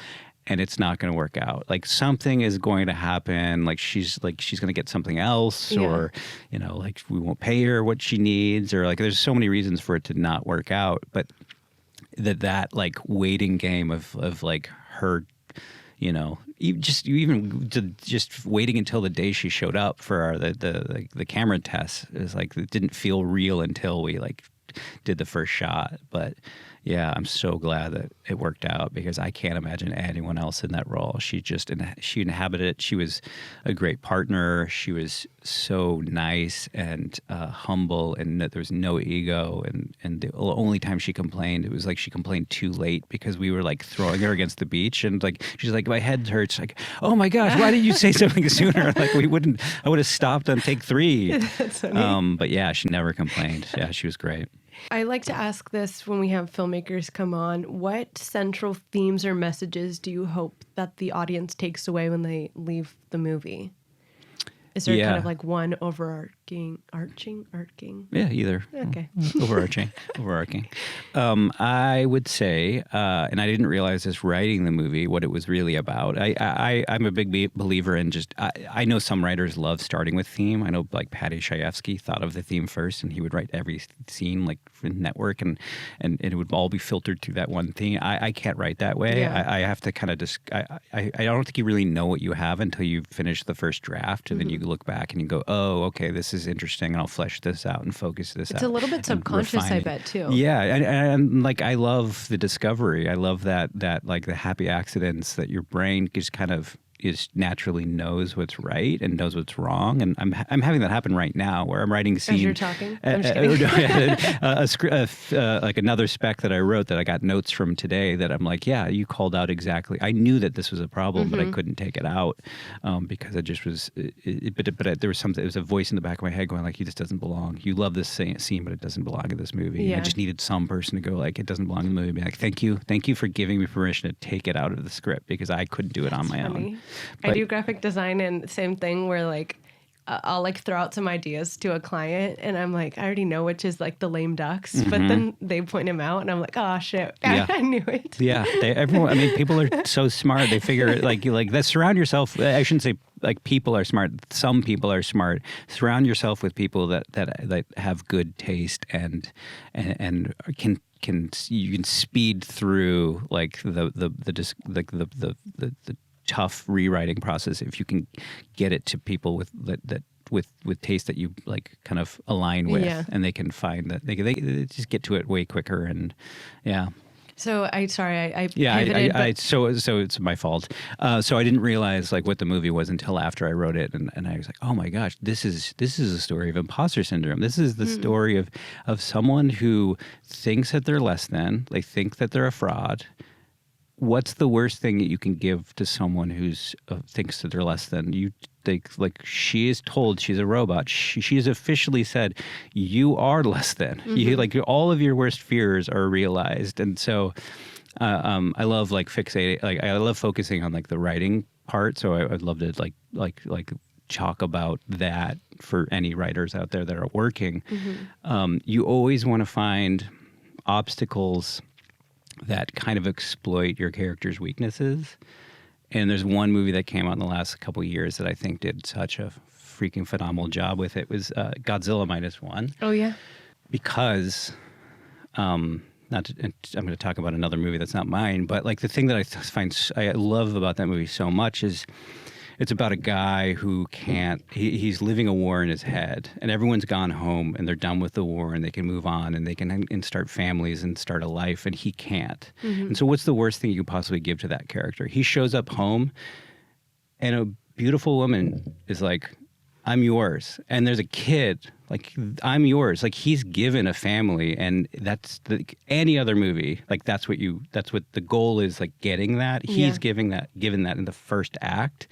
and it's not going to work out. Like, something is going to happen. Like, she's going to get something else, or, you know, like we won't pay her what she needs, or like there's so many reasons for it to not work out. But that like waiting game of like her, just waiting until the day she showed up for the camera test is like it didn't feel real until we like did the first shot. But yeah, I'm so glad that it worked out because I can't imagine anyone else in that role. She inhabited it. She was a great partner. She was so nice and humble, and there was no ego. And the only time she complained, it was like she complained too late because we were like throwing her against the beach, and like she's like, my head hurts. Like, oh my gosh, why didn't you say something sooner? Like I would have stopped on take 3. That's funny. But yeah, she never complained. Yeah, she was great. I like to ask this when we have filmmakers come on. What central themes or messages do you hope that the audience takes away when they leave the movie? Is there kind of like one overarching? Yeah, either. Okay. Overarching. I would say, and I didn't realize this writing the movie, what it was really about. I'm a big believer in just, I know some writers love starting with theme. I know like Paddy Chayefsky thought of the theme first, and he would write every scene like in Network, and it would all be filtered through that one theme. I can't write that way. Yeah. I have to kind of just, I don't think you really know what you have until you finish the first draft, and then you look back and you go, oh, okay, this is interesting, and I'll flesh this out and focus this out. It's a little bit subconscious, I bet, too. Yeah, and like I love the discovery. I love that like the happy accidents that your brain just kind of naturally knows what's right and knows what's wrong. And I'm having that happen right now where I'm writing a scene. As you're talking? I'm just kidding. Like another spec that I wrote that I got notes from today that I'm like, yeah, you called out exactly. I knew that this was a problem, but I couldn't take it out because it just was. But there was something. There was a voice in the back of my head going like, "This doesn't belong. You love this scene, but it doesn't belong in this movie." Yeah. I just needed some person to go like, "It doesn't belong in the movie." Be like, "Thank you for giving me permission to take it out of the script because I couldn't do it on my own." I do graphic design, and same thing where like I'll like throw out some ideas to a client, and I'm like, I already know which is like the lame ducks, but then they point them out, and I'm like, oh shit, I knew it. Yeah, everyone. I mean, people are so smart. They figure like that. Surround yourself. I shouldn't say like people are smart. Some people are smart. Surround yourself with people that have good taste and can you can speed through like the tough rewriting process if you can get it to people with taste that you like kind of align with, and they can find that they just get to it way quicker. And yeah. So I pivoted, so it's my fault. So I didn't realize like what the movie was until after I wrote it, and I was like, oh my gosh, this is a story of imposter syndrome. This is the story of someone who thinks that they're less than. They think that they're a fraud. What's the worst thing that you can give to someone who's thinks that they're less than? You think like she is told she's a robot. She has officially said you are less than. You like all of your worst fears are realized, and so I love like fixating. Like I love focusing on like the writing part. So I'd love to like talk about that for any writers out there that are working. You always want to find obstacles that kind of exploit your character's weaknesses. And there's one movie that came out in the last couple of years that I think did such a freaking phenomenal job with it. It was Godzilla -1. Oh, yeah. Because, I'm going to talk about another movie that's not mine, but like the thing that I love about that movie so much is it's about a guy who he's living a war in his head, and everyone's gone home and they're done with the war and they can move on and they can start families and start a life, and he can't. And so what's the worst thing you could possibly give to that character? He shows up home and a beautiful woman is like, I'm yours. And there's a kid, like, I'm yours. Like, he's given a family, and that's any other movie. Like, that's what the goal is, like, getting that. He's given that in the first act.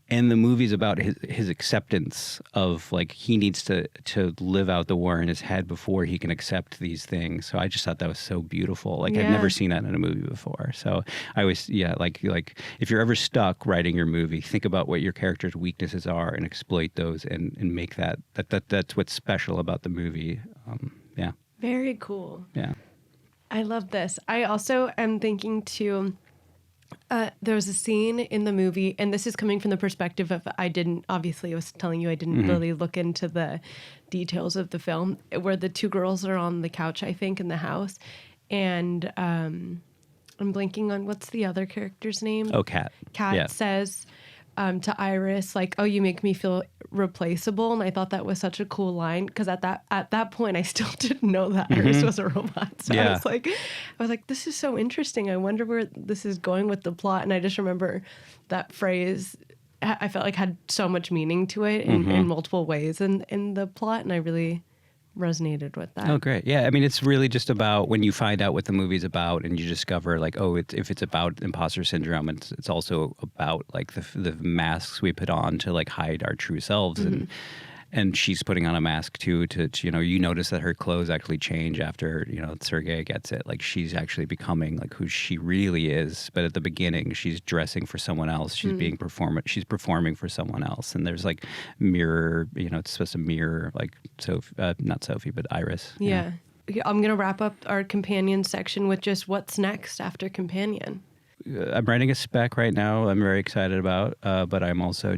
And the movie's about his acceptance of, like, he needs to live out the war in his head before he can accept these things. So I just thought that was so beautiful. Like, I've never seen that in a movie before. So I always, like if you're ever stuck writing your movie, think about what your character's weaknesses are and exploit those and make that's what's special about the movie. Yeah. Very cool. Yeah. I love this. I also am thinking too, there was a scene in the movie, and this is coming from the perspective of I was telling you I didn't really look into the details of the film, where the two girls are on the couch, I think, in the house, and I'm blanking on what's the other character's name. Oh, Kat. Kat Yeah. says to Iris, like, "Oh, you make me feel replaceable," and I thought that was such a cool line because at that point I still didn't know that Iris was a robot. So Yeah. I was like, this is so interesting. I wonder where this is going with the plot. And I just remember that phrase. I felt like had so much meaning to it in multiple ways in the plot, and I really resonated with that. Oh, great. Yeah. I mean, it's really just about when you find out what the movie's about and you discover like, oh, if it's about imposter syndrome, it's also about like the masks we put on to like hide our true selves. And she's putting on a mask too to, you notice that her clothes actually change after, Sergei gets it. Like she's actually becoming like who she really is. But at the beginning, she's dressing for someone else. She's she's performing for someone else. And there's like mirror, it's supposed to mirror like not Sophie, but Iris. Yeah. I'm going to wrap up our companion section with just what's next after companion. I'm writing a spec right now. I'm very excited about, but I'm also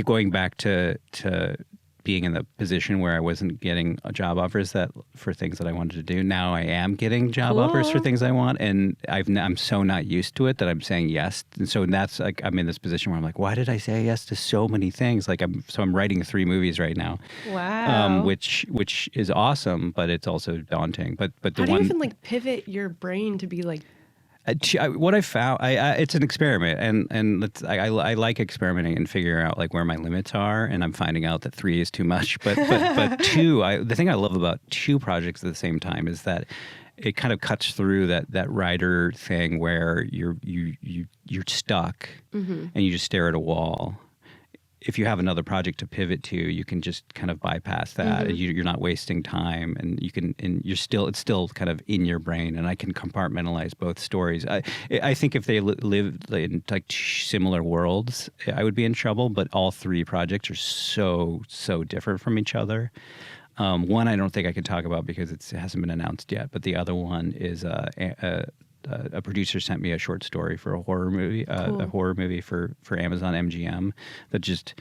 going back to being in the position where I wasn't getting job offers for things that I wanted to do. Now I am getting job offers for things I want, and I'm so not used to it that I'm saying yes. And so that's like I'm in this position where I'm like, why did I say yes to so many things? Like I'm writing 3 movies right now. Wow. Which is awesome, but it's also daunting. But the How do one you even like pivot your brain to be like? What I found, it's an experiment, and I like experimenting and figuring out like where my limits are, and I'm finding out that 3 is too much. But 2, the thing I love about 2 projects at the same time is that it kind of cuts through that writer thing where you're stuck and you just stare at a wall. If you have another project to pivot to, you can just kind of bypass that. You're not wasting time, and it's still kind of in your brain. And I can compartmentalize both stories. I think if they lived in like similar worlds, I would be in trouble. But all 3 projects are so different from each other. One I don't think I can talk about because it hasn't been announced yet. But the other one is a producer sent me a short story for a horror movie, Cool. a horror movie for Amazon MGM that just,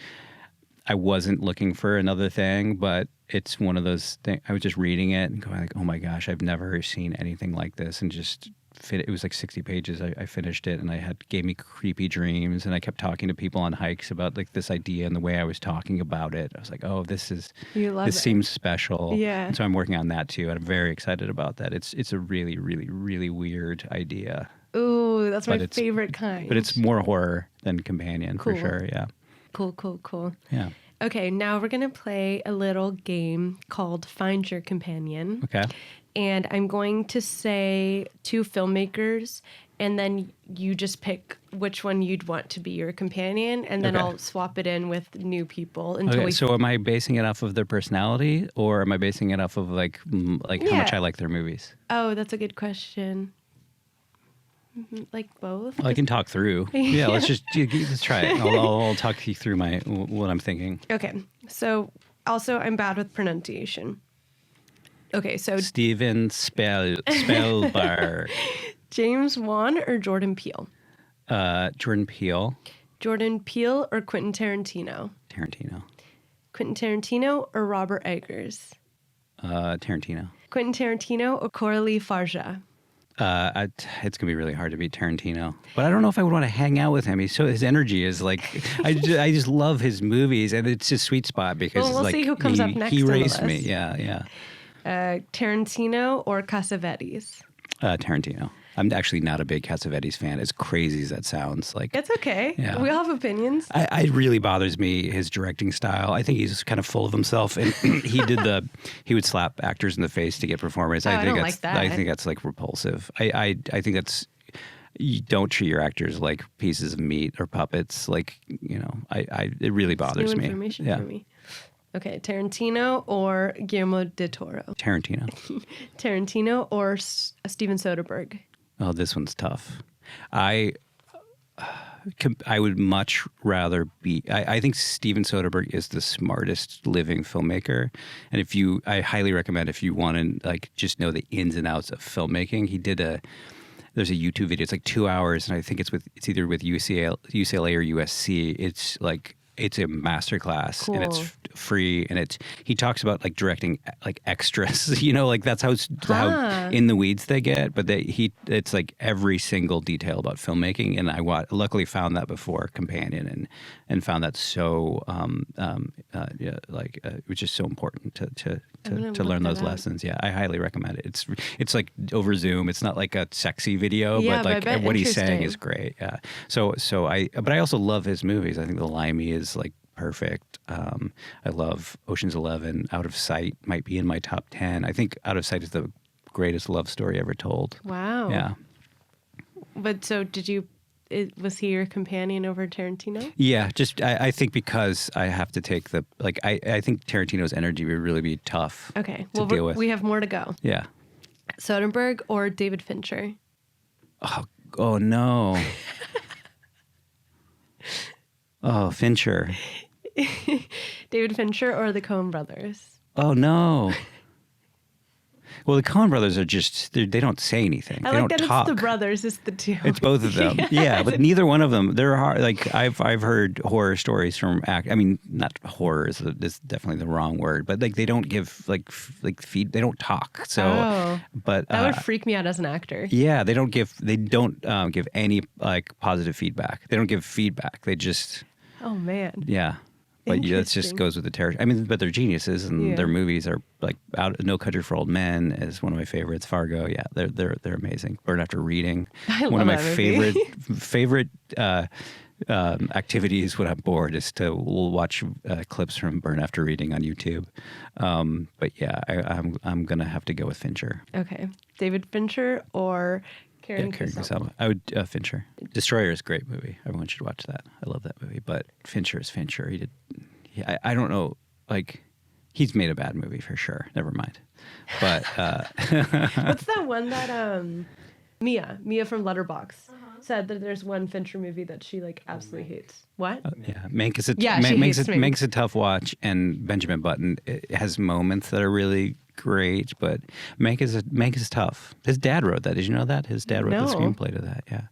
I wasn't looking for another thing, but it's one of those things. I was just reading it and going like, oh my gosh, I've never seen anything like this. And just it was like 60 pages. I finished it, and gave me creepy dreams, and I kept talking to people on hikes about like this idea and the way I was talking about it. I was like, oh, this seems special. Yeah. And so I'm working on that too, and I'm very excited about that. It's a really, really, really weird idea. Ooh, that's my But favorite kind. But it's more horror than companion for Cool. sure. Yeah. Cool. Yeah. Okay, now we're going to play a little game called Find Your Companion. Okay. And I'm going to say 2 filmmakers, and then you just pick which one you'd want to be your companion, and then Okay. I'll swap it in with new people until Okay. we... So am I basing it off of their personality, or am I basing it off of like how Yeah. much I like their movies? Oh, that's a good question. Like both? Well, I can talk through. Yeah. Let's try it. I'll talk you through what I'm thinking. Okay, so also I'm bad with pronunciation. Okay, so Steven Spielberg. James Wan or Jordan Peele? Jordan Peele. Jordan Peele or Quentin Tarantino? Tarantino. Quentin Tarantino or Robert Eggers? Tarantino. Quentin Tarantino or Coralie Farja? It's gonna be really hard to beat Tarantino, but I don't know if I would want to hang out with him. His energy is like, I just love his movies, and it's his sweet spot because Well, we'll like see who comes up next He on the raised me, list. yeah. Tarantino or Cassavetes? Tarantino. I'm actually not a big Cassavetes fan, as crazy as that sounds. Like, It's okay. Yeah. We all have opinions. it really bothers me, his directing style. I think he's kind of full of himself, and he would slap actors in the face to get performance. I don't like that. I think that's like repulsive. I think that's, you don't treat your actors like pieces of meat or puppets. Like, it really bothers New me. information Yeah. for me. Okay, Tarantino or Guillermo del Toro? Tarantino. Tarantino or Steven Soderbergh? Oh, this one's tough. I would much rather be. I think Steven Soderbergh is the smartest living filmmaker, and I highly recommend if you want to like just know the ins and outs of filmmaking. There's a YouTube video. It's like 2 hours, and I think it's either with UCLA or USC. It's like it's a masterclass, and it's Cool. free, and he talks about like directing like extras, you know, like that's how in the weeds they get, but it's like every single detail about filmmaking, and I luckily found that before Companion, and found that so which is so important to learn those lessons. Yeah, I highly recommend it. It's like over Zoom. It's not like a sexy video, Yeah, but like what he's saying interesting. is great. Yeah. But I also love his movies. I think The Limey is like perfect. I love Ocean's 11. Out of Sight might be in my top 10. I think Out of Sight is the greatest love story ever told. Wow. Yeah. But so was he your companion over Tarantino? Yeah, I think because I have to take I think Tarantino's energy would really be tough. Okay. To deal with. We have more to go. Yeah. Soderbergh or David Fincher? Oh no. Oh, Fincher. David Fincher or the Coen brothers? Oh no. Well, the Coen brothers are they don't say anything. I they like don't that talk. it's the brothers, it's the two. It's both of them. Yeah, but neither one of them. They're hard. Like I've heard horror stories from I mean, not horror is definitely the wrong word, but like they don't give like feed. They don't talk. So, but that would freak me out as an actor. Yeah, they don't give any like positive feedback. They don't give feedback. They just. Oh man. Yeah. But yeah, it just goes with the territory. I mean, but they're geniuses, and their movies are like No Country for Old Men is one of my favorites. Fargo, yeah, they're amazing. Burn After Reading, one of my favorite activities when I'm bored is to watch clips from Burn After Reading on YouTube. But yeah, I'm gonna have to go with Fincher. Okay, David Fincher or Karen Kusama. I would Fincher. Destroyer is a great movie. Everyone should watch that. I love that movie. But Fincher is Fincher. I don't know. Like, he's made a bad movie for sure. Never mind. But what's that one that Mia from Letterboxd said that there's one Fincher movie that she like absolutely hates. What? Yeah, Mank is Mank. a tough watch, and Benjamin Button has moments that are really great, but Mank is tough. His dad wrote that. Did you know that? His dad wrote the screenplay to that. Yeah.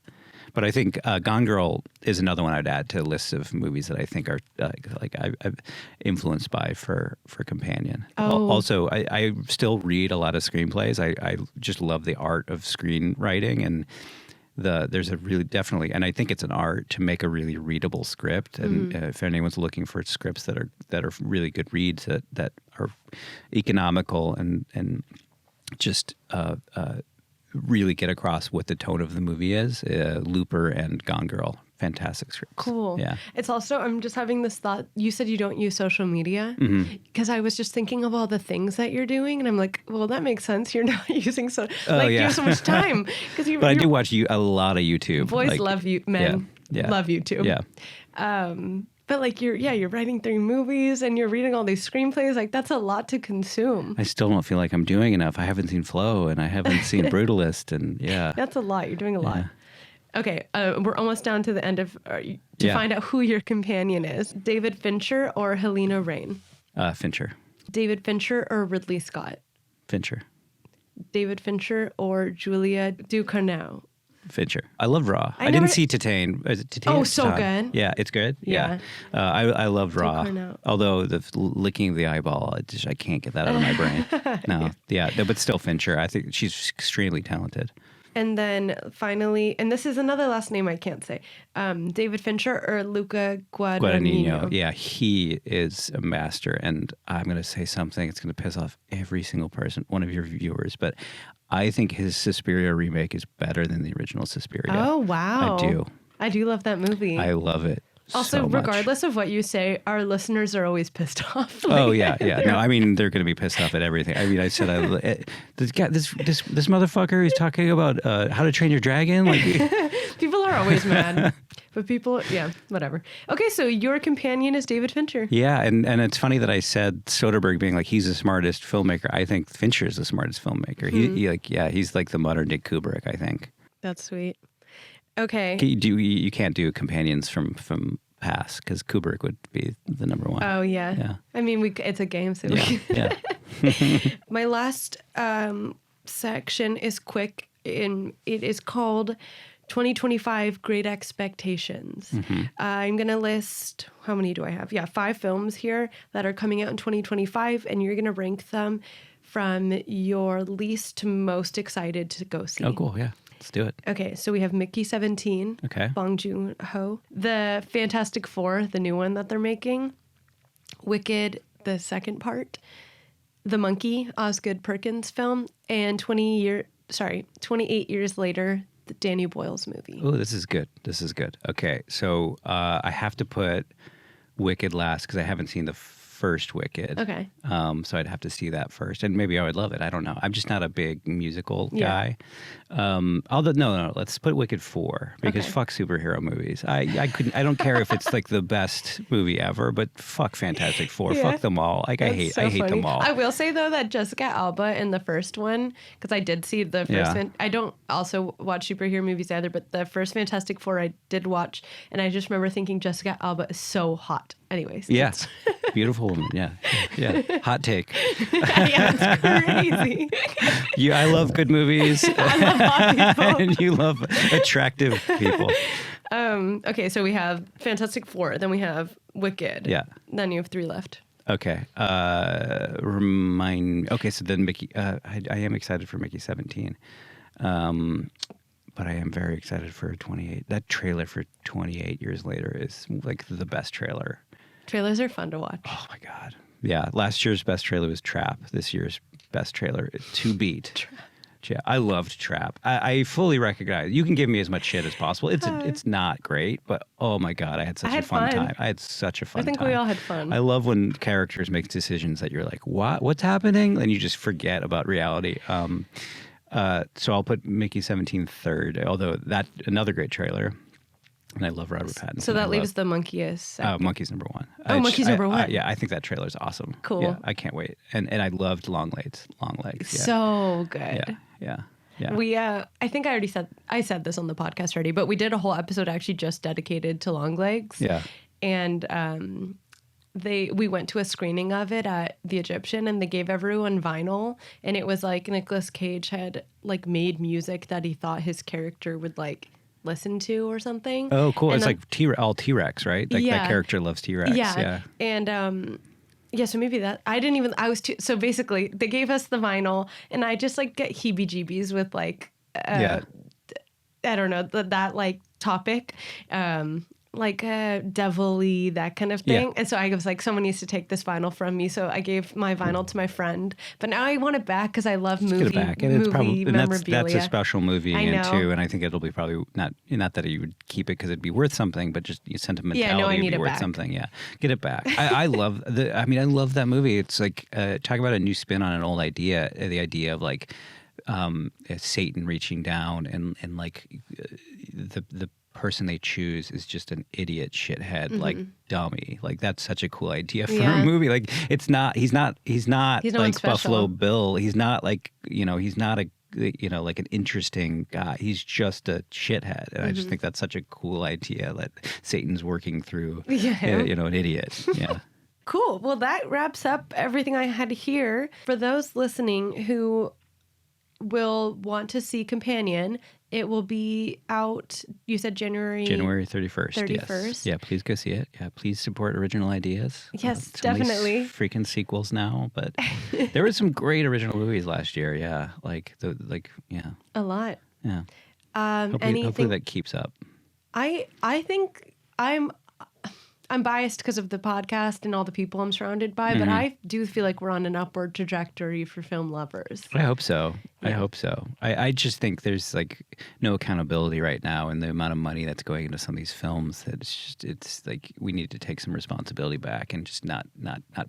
But I think Gone Girl is another one I'd add to lists of movies that I think are I'm influenced by for Companion. Also, I still read a lot of screenplays. I just love the art of screenwriting, and there's a really definitely, and I think it's an art to make a really readable script. And if anyone's looking for scripts that are really good reads that are economical and just really get across what the tone of the movie is, Looper and Gone Girl, fantastic scripts. Cool. Yeah. It's also, I'm just having this thought. You said you don't use social media because I was just thinking of all the things that you're doing, and I'm like, well, that makes sense. You're not using you have so much time because you. But I do watch a lot of YouTube. Boys love you, men. Yeah. Love YouTube. Yeah. But like you're writing 3 movies and you're reading all these screenplays. Like that's a lot to consume. I still don't feel like I'm doing enough. I haven't seen Flow and I haven't seen Brutalist, and That's a lot. You're doing a lot. Okay, we're almost down to the end of to find out who your companion is. David Fincher or Helena Rain? Fincher. David Fincher or Ridley Scott? Fincher. David Fincher or Julia Ducournau? Fincher. I love Raw. I didn't see Titane. Is it Titane? Oh, so good. Yeah, it's good. Yeah. I loved Raw. Ducournau. Although the licking of the eyeball, I can't get that out of my brain. No, but still Fincher. I think she's extremely talented. And then finally, and this is another last name I can't say, David Fincher or Luca Guadagnino? Yeah, he is a master. And I'm going to say something. It's going to piss off every single person, one of your viewers. But I think his Suspiria remake is better than the original Suspiria. Oh, wow. I do. I do love that movie. I love it. Also, so much. regardless of what you say, our listeners are always pissed off. Oh yeah. No, I mean they're going to be pissed off at everything. I mean, I said this motherfucker who's talking about How to Train Your Dragon. Like people are always mad, but whatever. Okay, so your companion is David Fincher. Yeah, and it's funny that I said Soderbergh being like he's the smartest filmmaker. I think Fincher is the smartest filmmaker. He's like the modern day Kubrick. I think. That's sweet. Okay. You can't do companions from past because Kubrick would be the number one. Oh yeah. I mean, it's a game, so yeah. My last section is quick, and it is called 2025 Great Expectations. I'm going to list, how many do I have? Yeah, 5 films here that are coming out in 2025, and you're going to rank them from your least to most excited to go see. Oh, cool. Yeah. Let's do it. Okay, so we have Mickey 17, Okay. Bong Joon-ho, The Fantastic Four, the new one that they're making, Wicked, the second part, The Monkey, Osgood Perkins film, and 28 years later, the Danny Boyle's movie. Oh, this is good. This is good. Okay, so I have to put Wicked last because I haven't seen the first Wicked. Okay. So I'd have to see that first, and maybe I would love it. I don't know. I'm just not a big musical guy. Although no, let's put Wicked 4 because fuck superhero movies. I don't care if it's like the best movie ever, but fuck Fantastic Four. Fuck them all. Like I hate them all. I will say though that Jessica Alba in the first one, because I did see the first one. I don't also watch superhero movies either, but the first Fantastic Four I did watch, and I just remember thinking Jessica Alba is so hot. Anyways. Yeah. Beautiful woman. Yeah. Hot take. Yeah, it's crazy. I love good movies. I love hot people. And you love attractive people. Okay, so we have Fantastic Four, then we have Wicked. Yeah. Then you have 3 left. Okay. Okay, so then Mickey, I am excited for Mickey 17. But I am very excited for 28. That trailer for 28 years later is like the best trailer. Trailers are fun to watch. Oh my God. Yeah. Last year's best trailer was Trap. This year's best trailer is To Beat. Yeah, I loved Trap. I fully recognize you can give me as much shit as possible. It's not great, but oh my God, I had such a fun time. I had such a fun time. I think we all had fun. I love when characters make decisions that you're like, what's happening? And you just forget about reality. So I'll put Mickey 17 third, although that's another great trailer. And I love Robert Pattinson. So that leaves the Monkey as second. Monkey's number 1. Oh, Monkey's number 1. Yeah, I think that trailer's awesome. Cool. Yeah, I can't wait. And I loved Long Legs. Yeah. So good. Yeah. We I think I said this on the podcast already, but we did a whole episode actually just dedicated to Long Legs. Yeah. And we went to a screening of it at the Egyptian, and they gave everyone vinyl, and it was like Lukas Gage had like made music that he thought his character would like listen to or something. Oh, cool. And it's like all T-Rex, right? Like that character loves T-Rex. Yeah. And so maybe so basically they gave us the vinyl, and I just like get heebie-jeebies with like I don't know, that like topic. Like devil-y, that kind of thing. And so I was like, someone needs to take this vinyl from me. So I gave my vinyl to my friend. But now I want it back because I love movie memorabilia. That's a special movie. I know. Too, and I think it'll be probably not that you would keep it because it'd be worth something, but just sentimentality I need would be it worth back. something. Yeah, get it back. I love I love that movie. It's like talk about a new spin on an old idea. The idea of like Satan reaching down and like the person they choose is just an idiot shithead like dummy. Like that's such a cool idea for a movie. Like he's not like Buffalo Bill. He's not like he's not a like an interesting guy. He's just a shithead. And I just think that's such a cool idea that Satan's working through an idiot. Yeah. Cool. Well, that wraps up everything I had here. For those listening who will want to see Companion, it will be out, you said January 31st. 31st. Yes. Yeah, please go see it. Yeah, please support original ideas. Yes, Some of these definitely. Freaking sequels now, but there were some great original movies last year. Yeah, a lot. Yeah. Hopefully that keeps up. I think I'm biased because of the podcast and all the people I'm surrounded by, but I do feel like we're on an upward trajectory for film lovers. I hope so. Yeah. I hope so. I just think there's like no accountability right now in the amount of money that's going into some of these films that it's like we need to take some responsibility back and just not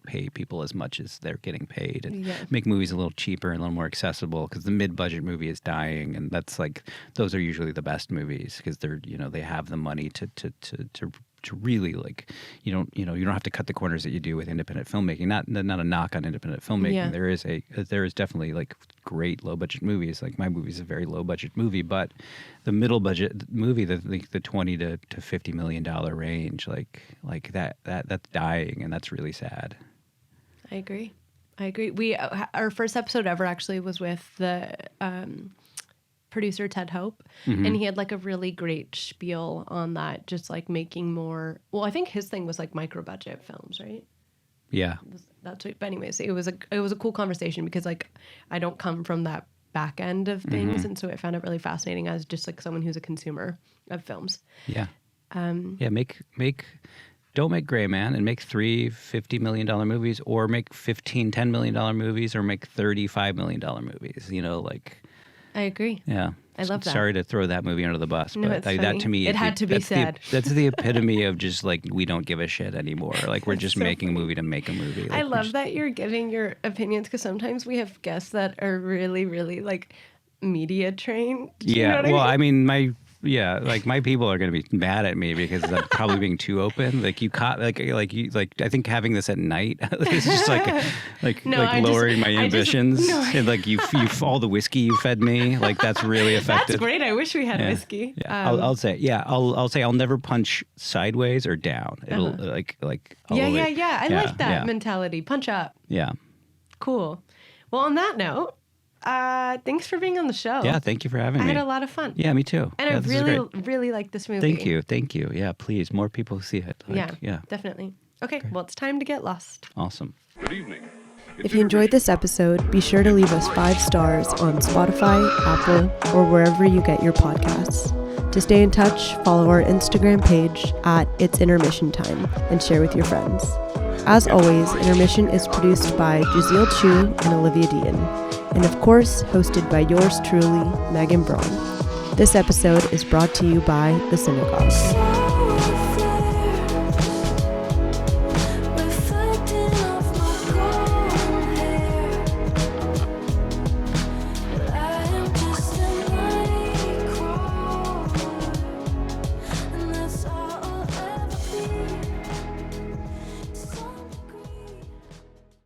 pay people as much as they're getting paid and make movies a little cheaper and a little more accessible because the mid-budget movie is dying, and that's like those are usually the best movies because they're they have the money to really like you don't have to cut the corners that you do with independent filmmaking. Not a knock on independent filmmaking. Yeah. There is definitely like great low budget movies. Like my movie is a very low budget movie, but the middle budget movie, the $20 to $50 million range, like that's dying, and that's really sad. I agree. We our first episode ever actually was with the producer Ted Hope, and he had like a really great spiel on that, just like making more. Well, I think his thing was like micro budget films, right? Yeah. That's what, but anyways, it was a cool conversation because like I don't come from that back end of things, and so I found it really fascinating as just like someone who's a consumer of films. Yeah. Don't make Gray Man and make 3 $50 million movies, or make 15 $10 million movies, or make 35 $35 million movies. You know, like. I agree. Yeah. I love that. Sorry to throw that movie under the bus, No, but it's that funny. to me, It had to be said. That's the epitome of just like, we don't give a shit anymore. Like, we're just so making a movie to make a movie. Like, I love that you're giving your opinions, because sometimes we have guests that are really, really like media trained. Yeah. I mean, my people are going to be mad at me because I'm probably being too open. Like you caught, I think having this at night is just lowering my ambitions. And like you all the whiskey you fed me, like that's really effective. That's great. I wish we had whiskey. Yeah. I'll say I'll never punch sideways or down. It'll I like that mentality. Punch up. Yeah. Cool. Well, on that note, thanks for being on the show. Yeah, thank you for having me. I had a lot of fun. Yeah, me too. And I really like this movie. Thank you. Yeah, please, more people see it. Yeah, definitely. Okay, well, it's time to get lost. Awesome. Good evening. If you enjoyed this episode, be sure to leave us 5 stars on Spotify, Apple, or wherever you get your podcasts. To stay in touch, follow our Instagram page at It's Intermission Time and share with your friends. As always, Intermission is produced by Jazeel Chu and Olivia Dean, and of course, hosted by yours truly, Megan Braun. This episode is brought to you by The Synagogue.